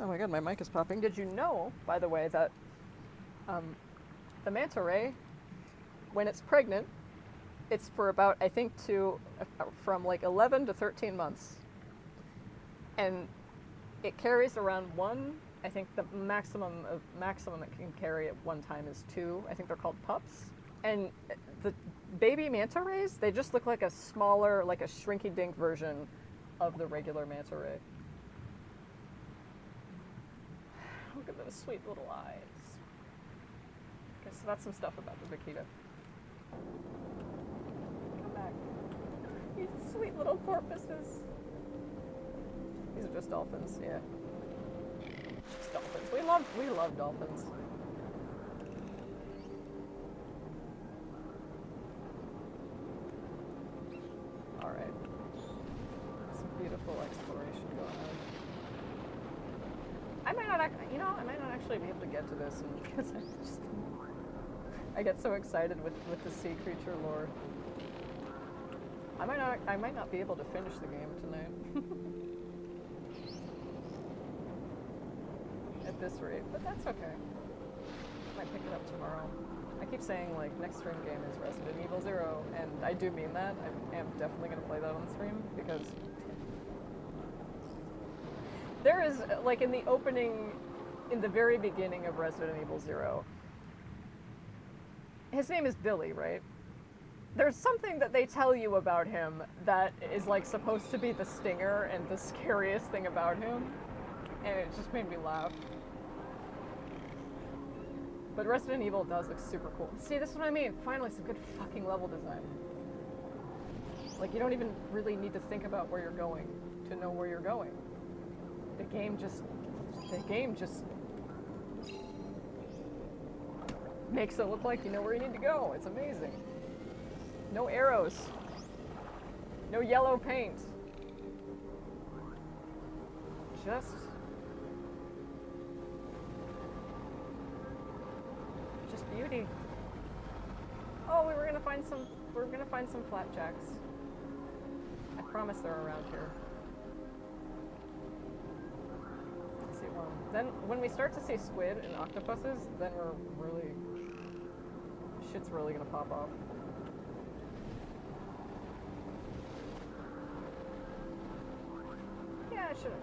Oh my god, my mic is popping. Did you know, by the way, that the manta ray, when it's pregnant, it's for about, I think, from like 11 to 13 months. And it carries around I think the maximum it can carry at one time is 2. I think they're called pups. And the baby manta rays, they just look like a smaller, like a shrinky-dink version of the regular manta ray. Look at those sweet little eyes. Okay, so that's some stuff about the vaquita. Come back. These sweet little porpoises. These are just dolphins, yeah. Just dolphins. We love dolphins. All right. Some beautiful exploration going on. I might not actually be able to get to this, and because I get so excited with the sea creature lore. I might not be able to finish the game tonight. At this rate, but that's okay. Might pick it up tomorrow. I keep saying, like, next stream game is Resident Evil 0, and I do mean that. I am definitely going to play that on the stream, because there is, like, in the very beginning of Resident Evil 0, his name is Billy, right? There's something that they tell you about him that is, like, supposed to be the stinger and the scariest thing about him, and it just made me laugh. But Resident Evil does look super cool. See, this is what I mean. Finally, some good fucking level design. Like, you don't even really need to think about where you're going to know where you're going. The game just makes it look like you know where you need to go. It's amazing. No arrows. No yellow paint. Just beauty. Oh, we're gonna find some flapjacks. I promise they're around here. too long. Then when we start to see squid and octopuses, then shit's really gonna pop off.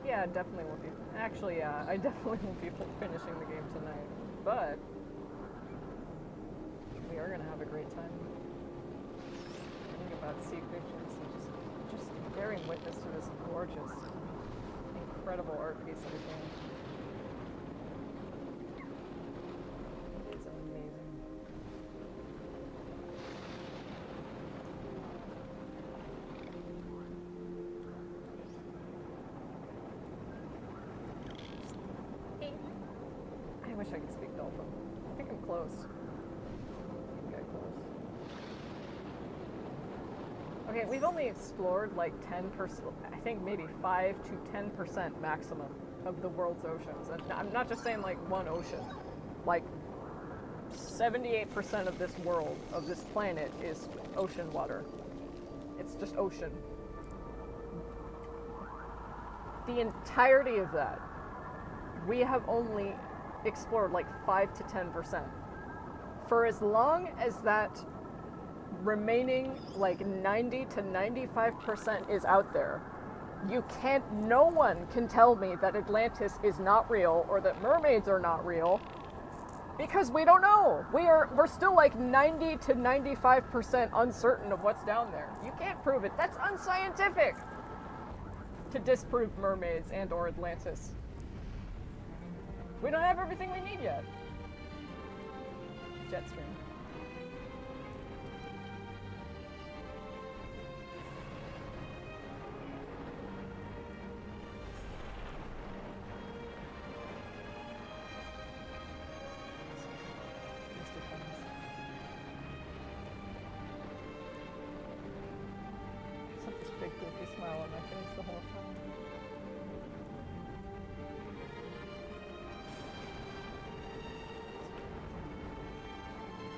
Yeah, definitely won't be. Actually, yeah, I definitely won't be finishing the game tonight. But we are gonna have a great time learning about sea creatures and just bearing witness to this gorgeous, incredible art piece of the game. It is amazing. I wish I could speak Dolphin. I think I'm close. Okay, close. Okay, we've only explored like 10%, I think maybe 5 to 10% maximum of the world's oceans. And I'm not just saying like one ocean. Like 78% of this world, of this planet, is ocean water. It's just ocean. The entirety of that, we have only explored like 5 to 10%. For as long as that remaining like 90 to 95% is out there, no one can tell me that Atlantis is not real or that mermaids are not real, because we don't know. We're still like 90 to 95% uncertain of what's down there. You can't prove it. That's unscientific to disprove mermaids and or Atlantis. We don't have everything we need yet. Jet stream. Such this big goofy smile on my face the whole time.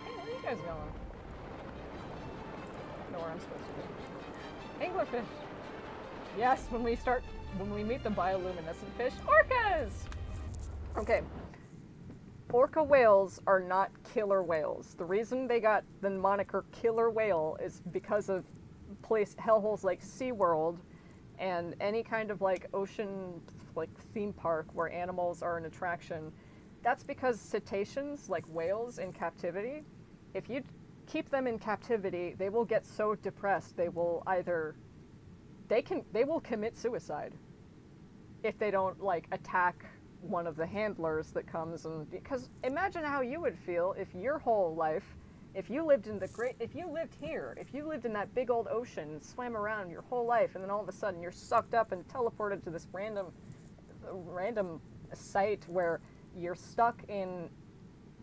Where are you guys going? I know where I'm supposed to be. Anglerfish! Yes, when we meet the bioluminescent fish, orcas! Okay. Orca whales are not killer whales. The reason they got the moniker killer whale is because of hellholes like SeaWorld and any kind of like ocean like theme park where animals are an attraction. That's because cetaceans, like whales in captivity, if you keep them in captivity, they will get so depressed they will commit suicide if they don't like attack one of the handlers that comes. And because imagine how you would feel if your whole life, if you lived in if you lived in that big old ocean and swam around your whole life, and then all of a sudden you're sucked up and teleported to this random site where you're stuck in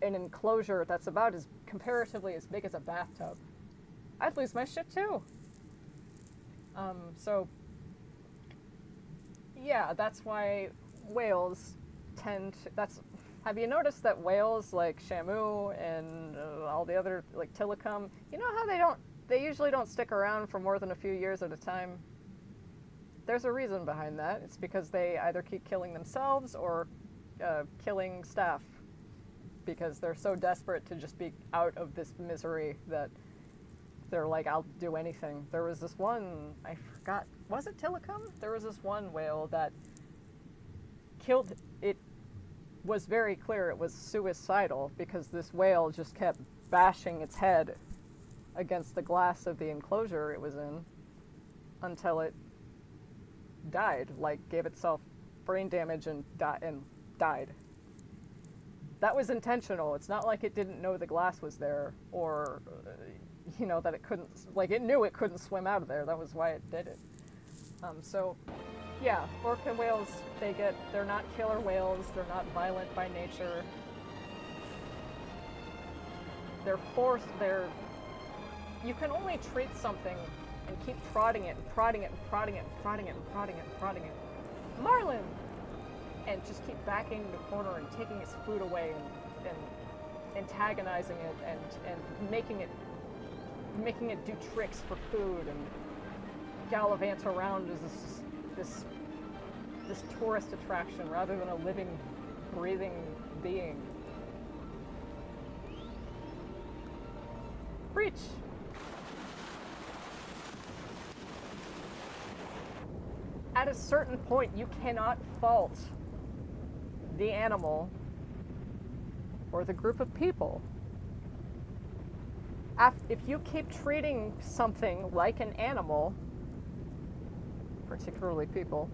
an enclosure that's about as comparatively as big as a bathtub. I'd lose my shit too. So yeah, that's why whales have you noticed that whales like Shamu and all the other, like Tilikum, you know how they usually don't stick around for more than a few years at a time? There's a reason behind that. It's because they either keep killing themselves or killing staff, because they're so desperate to just be out of this misery that they're like, I'll do anything. There was this one, I forgot, was it Tilikum? There was this one whale that killed it. Was very clear it was suicidal, because this whale just kept bashing its head against the glass of the enclosure it was in until it died, like gave itself brain damage and died. That was intentional. It's not like it didn't know the glass was there, or that it couldn't, like it knew it couldn't swim out of there. That was why it did it. So yeah, orca whales, they're not killer whales, they're not violent by nature. They're forced, you can only treat something and keep prodding it and prodding it and prodding it and prodding it and prodding it and prodding it. Marlin! And just keep backing the corner and taking its food away and antagonizing it and making it do tricks for food and gallivant around as this this tourist attraction rather than a living, breathing being. Breach! At a certain point, you cannot fault the animal or the group of people. If you keep treating something like an animal, particularly people,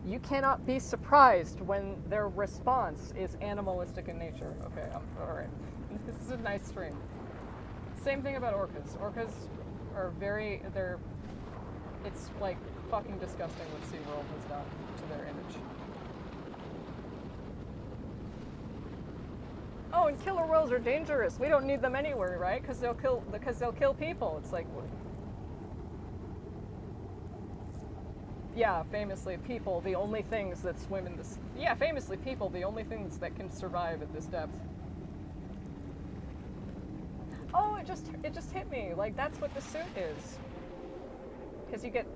you cannot be surprised when their response is animalistic in nature. Okay, alright. This is a nice stream. Same thing about orcas. Orcas are it's like fucking disgusting what SeaWorld has done to their image. Oh, and killer whales are dangerous. We don't need them anywhere, right? Because they'll kill people. It's like, yeah, famously people, the only things that swim in this. Yeah, famously people, the only things that can survive at this depth. Oh, it just hit me. Like, that's what the suit is. Because you get,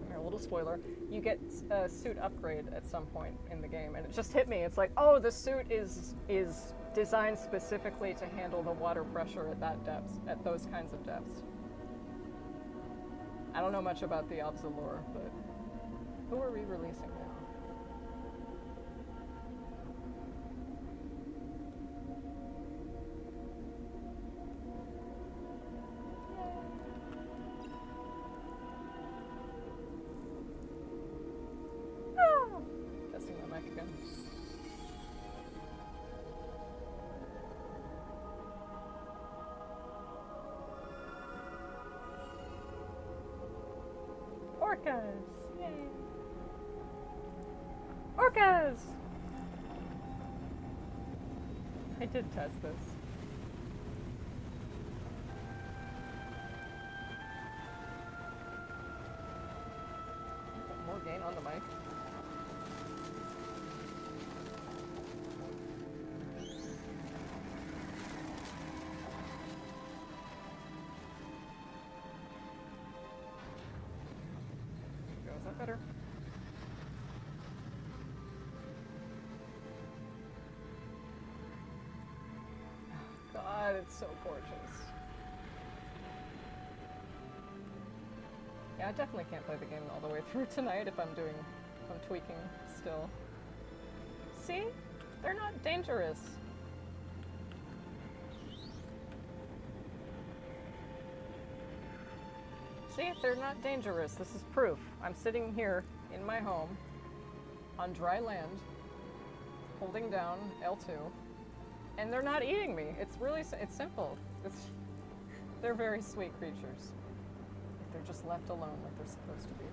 here, a little spoiler, you get a suit upgrade at some point in the game, and it just hit me. It's like, oh, the suit is designed specifically to handle the water pressure at that depth, at those kinds of depths. I don't know much about the Obza lore, but who are we releasing now? Testing my mic again. Orcas! Yay! Orcas! I did test this. More gain on the mic. Is that better? God, it's so gorgeous. Yeah, I definitely can't play the game all the way through tonight if I'm tweaking still. See? They're not dangerous. See? They're not dangerous. This is proof. I'm sitting here in my home on dry land, holding down L2, and they're not eating me. It's simple. They're very sweet creatures. If they're just left alone like they're supposed to be.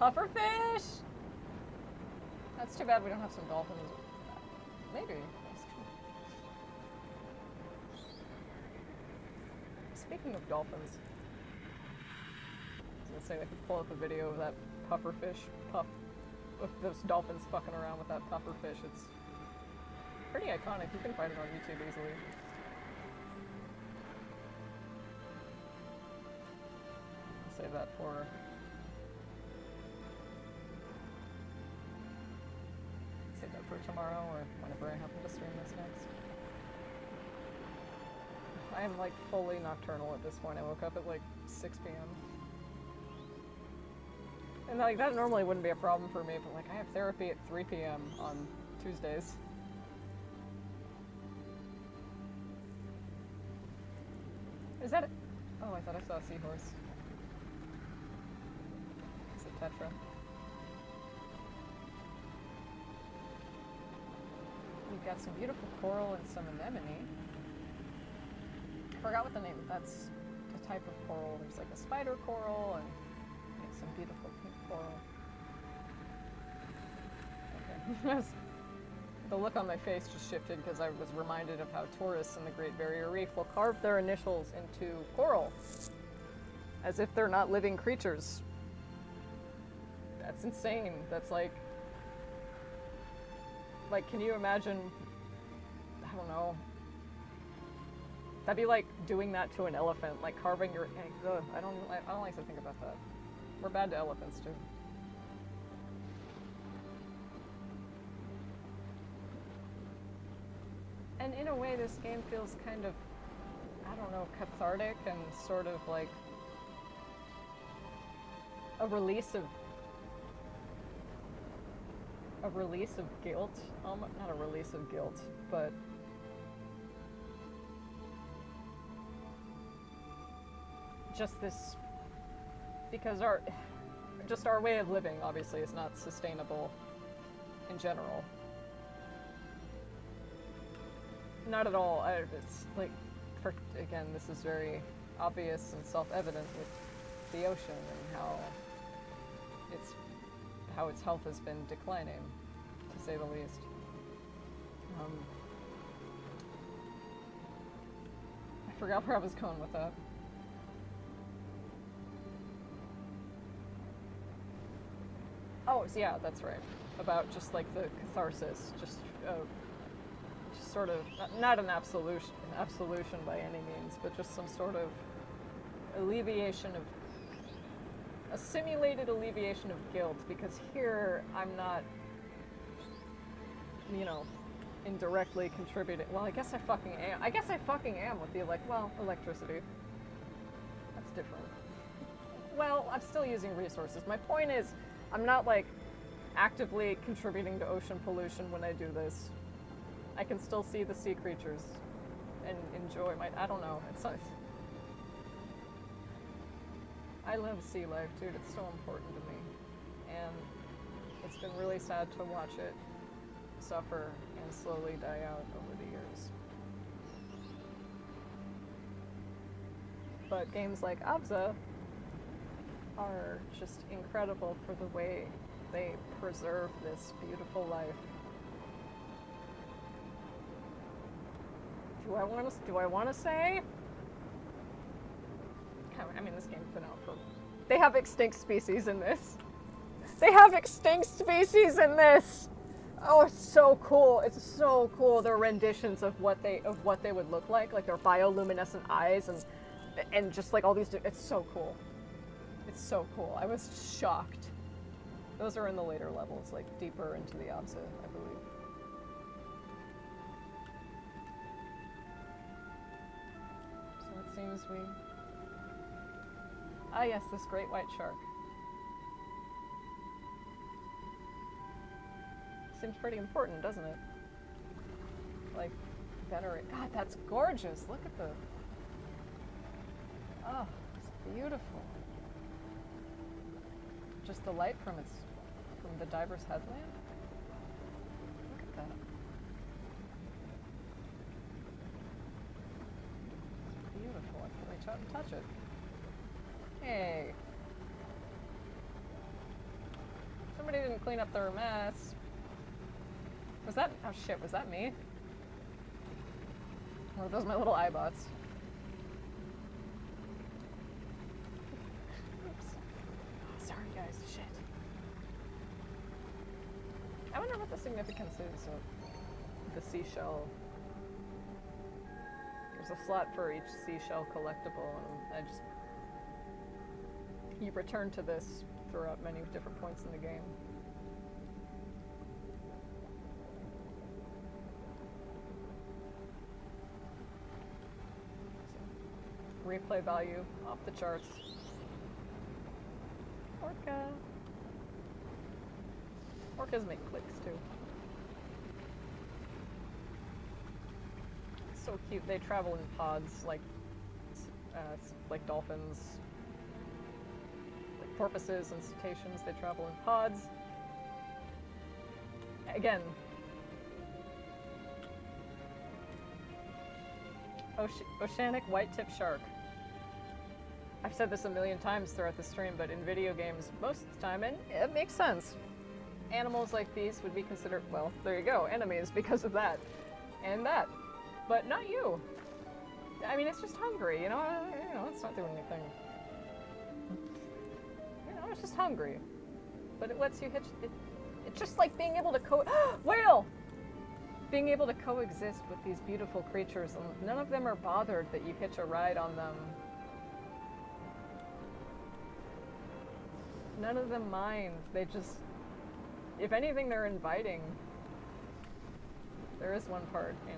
Pufferfish! That's too bad we don't have some dolphins. Maybe. Speaking of dolphins, I was gonna say I could pull up a video of that pufferfish of those dolphins fucking around with that pufferfish. It's pretty iconic. You can find it on YouTube easily. I'll save that for tomorrow or whenever I happen to stream this next. I am like fully nocturnal at this point. I woke up at like 6 p.m. And like that normally wouldn't be a problem for me, but like I have therapy at 3 p.m. on Tuesdays. Is that it? Oh, I thought I saw a seahorse. Is it Tetra? We've got some beautiful coral and some anemone. I forgot what the name, that's the type of coral. There's like a spider coral and some beautiful pink coral. Okay. The look on my face just shifted because I was reminded of how tourists in the Great Barrier Reef will carve their initials into coral as if they're not living creatures. That's insane. That's like, can you imagine, I don't know, that'd be like doing that to an elephant, like carving your, I don't like to think about that. We're bad to elephants too. And in a way, this game feels kind of, I don't know, cathartic and sort of like a release of guilt. Not a release of guilt, but just this, because our way of living obviously is not sustainable in general. Not at all. It's like, again, this is very obvious and self-evident with the ocean and how its health has been declining, to say the least. I forgot where I was going with that. Oh, yeah, that's right. About just like the catharsis, just sort of not an absolution by any means, but just some sort of alleviation of a simulated alleviation of guilt, because here I'm not, indirectly contributing. Well, I guess I fucking am with the electricity. That's different. Well, I'm still using resources. My point is, I'm not like actively contributing to ocean pollution when I do this. I can still see the sea creatures and enjoy I don't know, it's nice. I love sea life, dude, it's so important to me. And it's been really sad to watch it suffer and slowly die out over the years. But games like Abza are just incredible for the way they preserve this beautiful life. Do I want to say? I mean, this game's been out for... They have extinct species in this. Oh, it's so cool. It's so cool. Their renditions of what they would look like their bioluminescent eyes and just like all these. It's so cool. It's so cool. I was shocked. Those are in the later levels, like deeper into the Abza, I believe. So it seems we... Ah yes, this great white shark. Seems pretty important, doesn't it? Like, venerate. God, that's gorgeous. Look at the... Oh, it's beautiful. Just the light from the diver's headlamp. Look at that. It's beautiful. I can reach out and touch it. Hey. Somebody didn't clean up their mess. Was that... Oh shit, was that me? Or were those my little iBots? Oops. Oh, sorry guys, shit. I wonder what the significance is of the seashell. There's a slot for each seashell collectible, and you return to this throughout many different points in the game. Replay value off the charts. Orcas make clicks too. It's so cute. They travel in pods like dolphins. Like porpoises and cetaceans, they travel in pods. Again, oceanic white-tip shark. I've said this a million times throughout the stream, but in video games most of the time, and it makes sense. Animals like these would be considered, well, there you go, enemies because of that. And that. But not you. I mean, it's just hungry, it's not doing anything. It's just hungry. But it lets you hitch, it's just like being able to whale! Being able to coexist with these beautiful creatures, and none of them are bothered that you hitch a ride on them. None of them mind. They just, if anything, they're inviting. There is one part in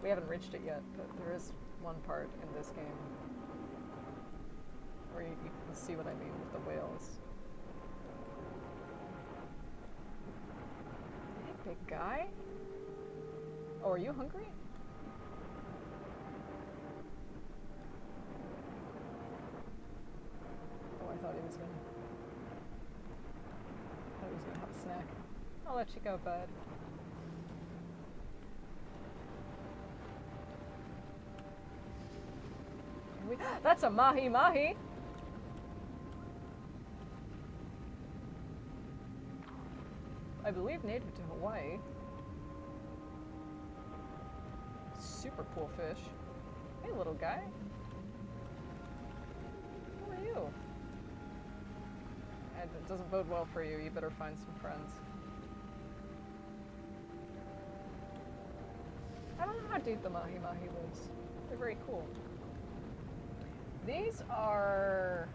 We haven't reached it yet, but there is one part in this game where you can see what I mean with the whales. Hey, big guy. Oh, are you hungry? Oh, I thought he was gonna have a snack. I'll let you go, bud. That's a mahi mahi. I believe native to Hawaii. Super cool fish. Hey, little guy. Who are you? It doesn't bode well for you. You better find some friends. I don't know how deep the mahi mahi lives. They're very cool. These are,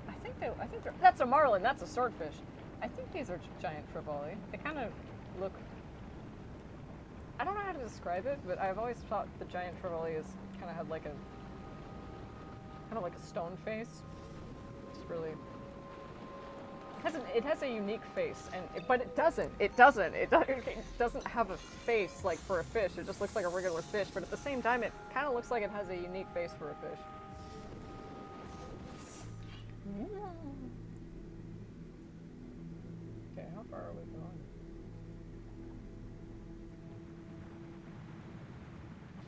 I think they're, that's a marlin, that's a swordfish. I think these are giant trevally. They kind of look, I don't know how to describe it, but I've always thought the giant trevally is kind of had like a, kind of like a stone face. It's really, it has a unique face, but it doesn't have a face like for a fish. It just looks like a regular fish, but at the same time, it kind of looks like it has a unique face for a fish. Okay, how far are we going?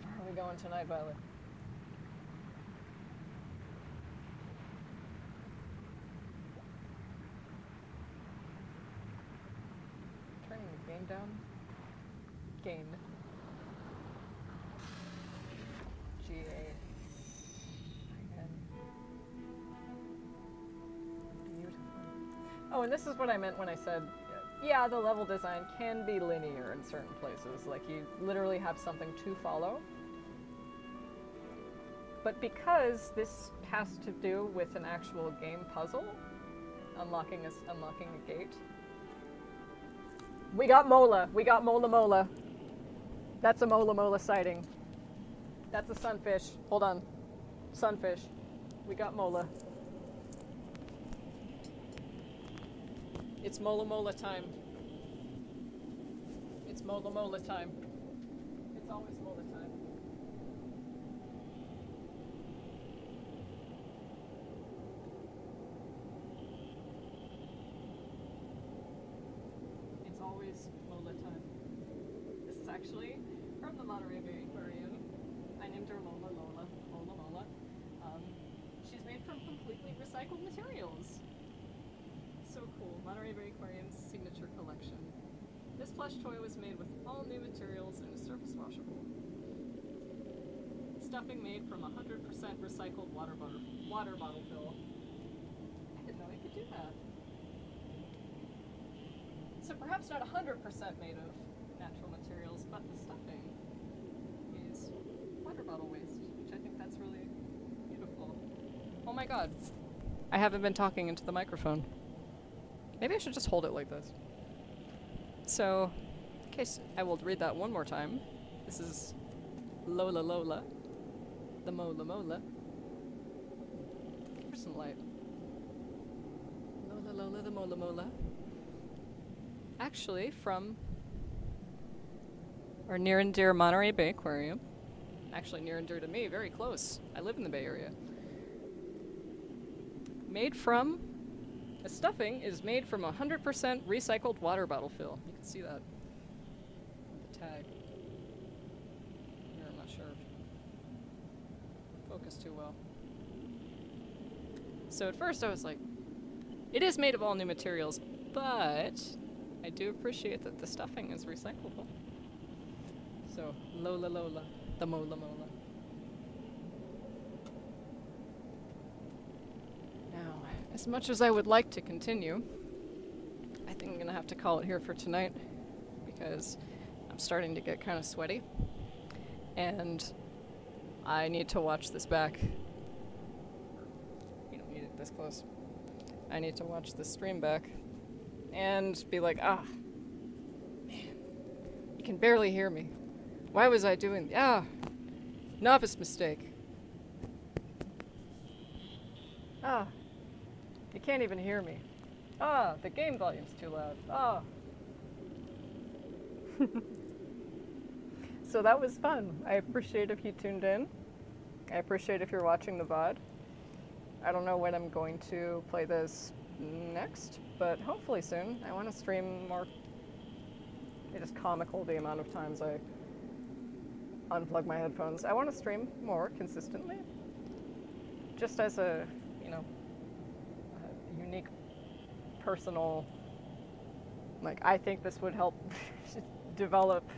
How far are we going tonight, Violet? Turning the game down. Game. G-A. Oh, and this is what I meant when I said, yeah, the level design can be linear in certain places. Like, you literally have something to follow. But because this has to do with an actual game puzzle, unlocking a gate. We got Mola. We got Mola Mola. That's a Mola Mola sighting. That's a sunfish. Hold on. Sunfish. We got Mola. It's Mola Mola time. It's Mola Mola time. It's always Mola time. It's always Mola time. This is actually from the Monterey Bay Aquarium. I named her Mola Lola. Mola Mola. She's made from completely recycled materials. So cool. Monterey Bay Aquarium's signature collection. This plush toy was made with all new materials and is surface washable. Stuffing made from 100% recycled water bottle fill. I didn't know you could do that. So perhaps not 100% made of natural materials, but the stuffing is water bottle waste, which I think that's really beautiful. Oh my god. I haven't been talking into the microphone. Maybe I should just hold it like this. So, in case I will read that one more time. This is Lola Lola, the Mola Mola. Here's some light. Lola Lola, the Mola Mola. Actually, from our near and dear Monterey Bay Aquarium. Actually, near and dear to me, very close. I live in the Bay Area. Made from the stuffing is made from 100% recycled water bottle fill. You can see that with the tag. Here, I'm not sure if focus too well. So at first I was like, it is made of all new materials, but I do appreciate that the stuffing is recyclable. So Lola Lola, the Mola Mola. As much as I would like to continue, I think I'm going to have to call it here for tonight because I'm starting to get kind of sweaty and I need to watch this back. You don't need it this close. I need to watch the stream back and be like, man, you can barely hear me. Why was I doing... Ah! Novice mistake. Ah. You can't even hear me. Ah, the game volume's too loud. Ah. So that was fun. I appreciate if you tuned in. I appreciate if you're watching the VOD. I don't know when I'm going to play this next, but hopefully soon. I want to stream more. It is comical the amount of times I unplug my headphones. I want to stream more consistently. Just as a, you know, a unique personal, like, I think this would help develop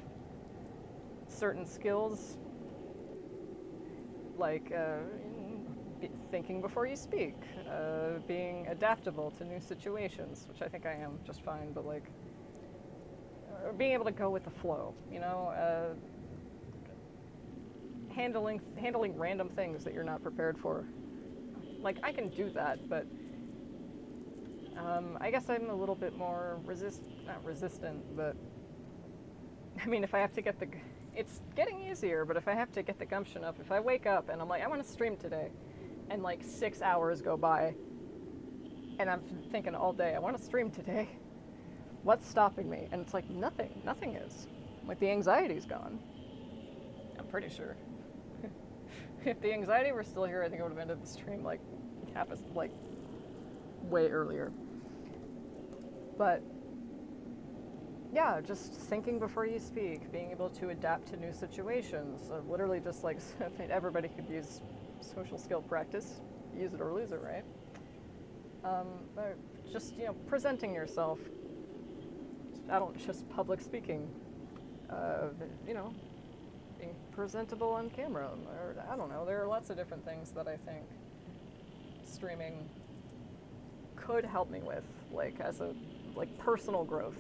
certain skills, like thinking before you speak, being adaptable to new situations, which I think I am just fine, but like being able to go with the flow, you know, handling random things that you're not prepared for. Like, I can do that, but I guess I'm a little bit more not resistant, but I mean, if I have to get it's getting easier, but if I have to get the gumption up, if I wake up and I'm like, I want to stream today, and like 6 hours go by, and I'm thinking all day, I want to stream today, what's stopping me? And it's like, nothing is. Like, the anxiety's gone. I'm pretty sure. If the anxiety were still here, I think I would have ended the stream like way earlier. But yeah, just thinking before you speak, being able to adapt to new situations. Literally just like, everybody could use social skill practice, use it or lose it, right? But just, you know, presenting yourself. I don't just public speaking, you know, being presentable on camera, or I don't know, there are lots of different things that I think streaming could help me with, like as a, like personal growth,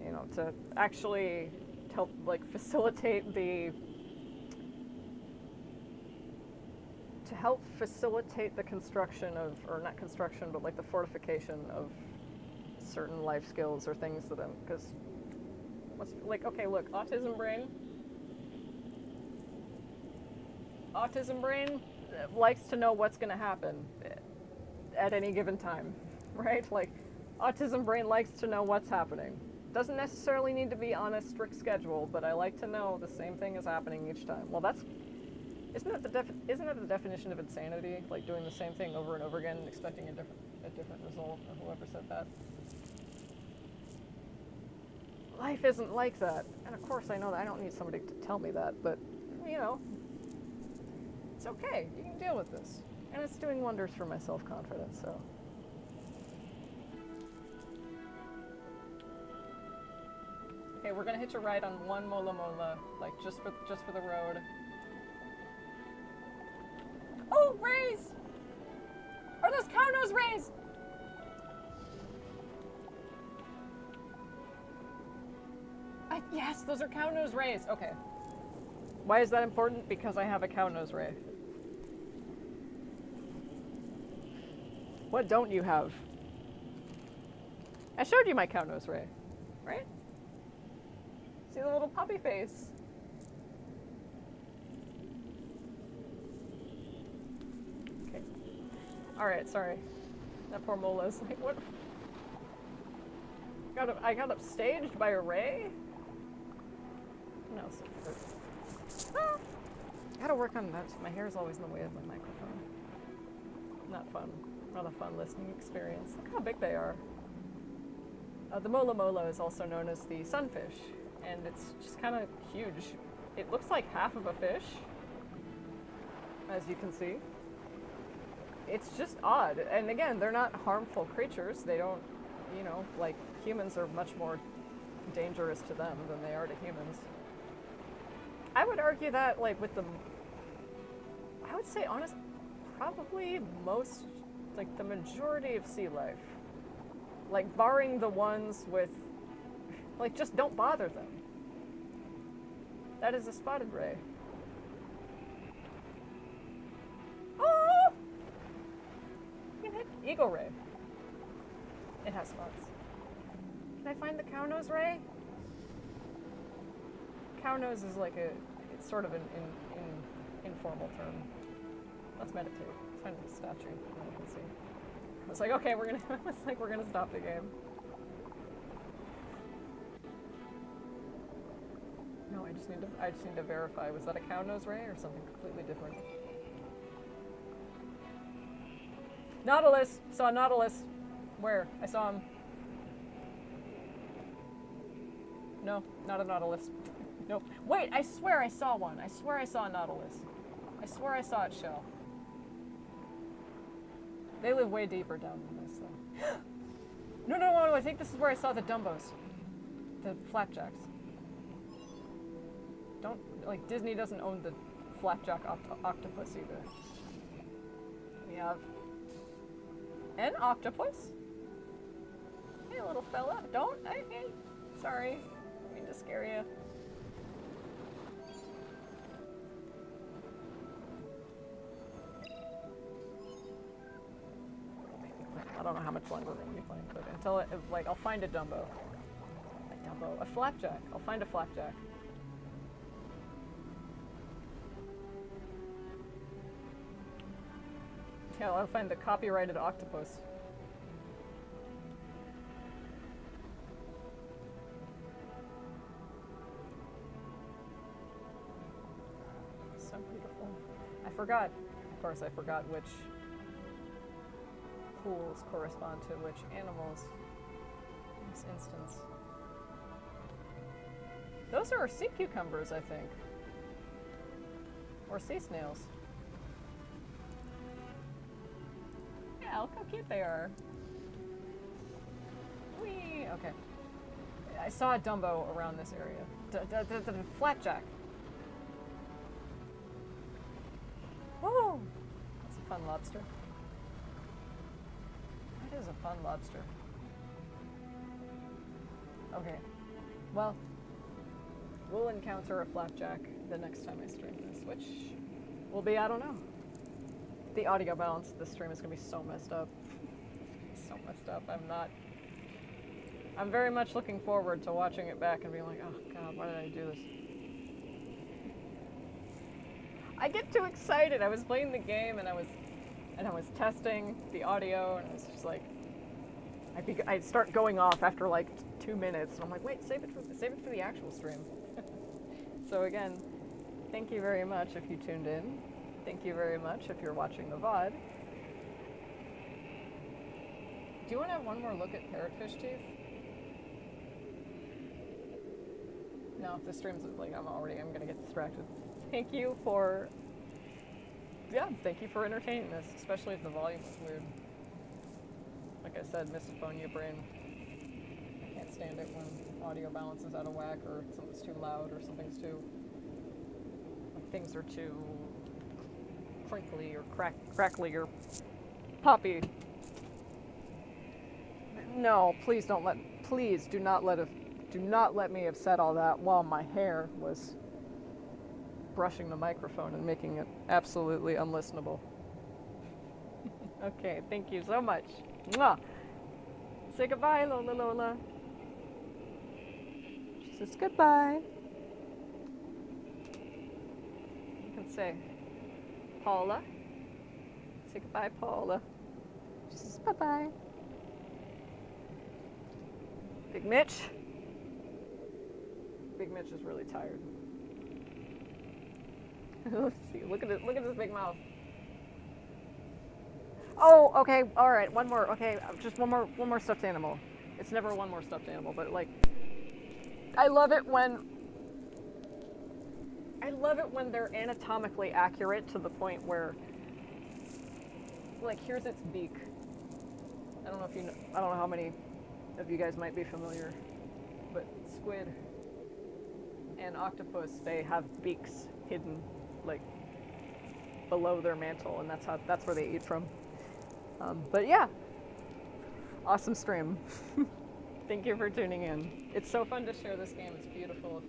you know, to actually help like facilitate the construction of, or not construction, but like the fortification of certain life skills or things that I'm, because what's like, okay, look, autism brain likes to know what's going to happen at any given time, right? Like, autism brain likes to know what's happening. Doesn't necessarily need to be on a strict schedule, but I like to know the same thing is happening each time. Well, isn't that the definition of insanity? Like doing the same thing over and over again and expecting a different result, or whoever said that. Life isn't like that. And of course I know that I don't need somebody to tell me that, but you know, it's okay. You can deal with this. And it's doing wonders for my self-confidence, so. Okay, we're gonna hitch a ride on one mola mola, like just for the road. Oh, rays! Are those cow nose rays? Yes, those are cow nose rays. Okay. Why is that important? Because I have a cow nose ray. What don't you have? I showed you my cow nose ray, right? See the little puppy face? Okay. Alright, sorry. That poor Mola's like, what? I got upstaged by a ray? No, ah! Gotta work on that. My hair's always in the way of my microphone. Not fun. Not a fun listening experience. Look how big they are. The mola mola is also known as the sunfish, and it's just kind of huge. It looks like half of a fish, as you can see. It's just odd. And again, they're not harmful creatures. They don't, you know, like humans are much more dangerous to them than they are to humans. I would argue that, like, with the, I would say, honest, probably most, like, the majority of sea life, like, barring the ones with, like, just don't bother them. That is a spotted ray. Oh! You can hit eagle ray. It has spots. Can I find the cow nose ray? Cow nose is like it's sort of an informal term. Let's meditate. Let's find a statue. No one can see. I was like, okay, we're gonna stop the game. No, I just need to verify. Was that a cow nose ray or something completely different? Nautilus! Saw a Nautilus. Where? I saw him. No, not a Nautilus. Nope. Wait, I swear I saw one. I swear I saw a Nautilus. I swear I saw it shell. They live way deeper down than this, though. No, I think this is where I saw the Dumbos. The flapjacks. Don't, like, Disney doesn't own the flapjack octopus either. We have an octopus. Hey, little fella. Don't, hey, sorry. I mean to scare you. I don't know how much longer we're going to be playing, but until it, like, I'll find a Dumbo. A flapjack. I'll find a flapjack. Yeah, I'll find the copyrighted octopus. So beautiful. I forgot, of course, I forgot which pools correspond to which animals in this instance. Those are sea cucumbers, I think. Or sea snails. Yeah, look how cute they are. Whee! Okay. I saw a Dumbo around this area. Flapjack. Woo! That's a fun lobster. That is a fun lobster. Okay. Well, we'll encounter a flapjack the next time I stream this, which will be, I don't know. The audio balance of this stream is going to be so messed up. So messed up. I'm very much looking forward to watching it back and being like, oh god, why did I do this? I get too excited. I was playing the game and I was testing the audio and I was just like, I'd start going off after like 2 minutes and I'm like, wait, save it for the actual stream. So again, thank you very much if you tuned in. Thank you very much if you're watching the VOD. Do you want to have one more look at parrotfish teeth? No, if the stream's like, I'm gonna get distracted. Thank you for entertaining this, especially if the volume was weird. Like I said, misophonia brain. I can't stand it when audio balance is out of whack or something's too loud or something's too, like things are too crinkly or crackly or poppy. No, please do not let me have said all that while my hair was brushing the microphone and making it absolutely unlistenable. Okay, thank you so much. Mwah. Say goodbye, Lola Lola. She says goodbye. You can say Paula. Say goodbye, Paula. She says bye-bye. Big Mitch. Big Mitch is really tired. Let's see. Look at it. Look at this big mouth. Oh, okay. All right. One more. Okay, just one more stuffed animal. It's never one more stuffed animal, but like, I love it when they're anatomically accurate to the point where, like, here's its beak. I don't know how many of you guys might be familiar, but squid and octopus, they have beaks hidden, like, below their mantle, and that's where they eat from. But yeah, awesome stream. Thank you for tuning in. It's so fun to share this game. It's beautiful.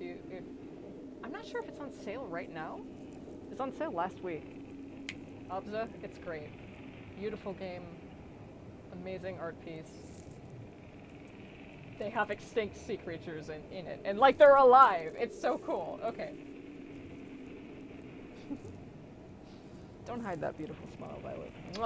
I'm not sure if it's on sale right now. It's on sale last week. Abza, it's great. Beautiful game. Amazing art piece. they have extinct sea creatures in it, and like they're alive. It's so cool. Okay. Don't hide that beautiful smile, Violet. Mwah.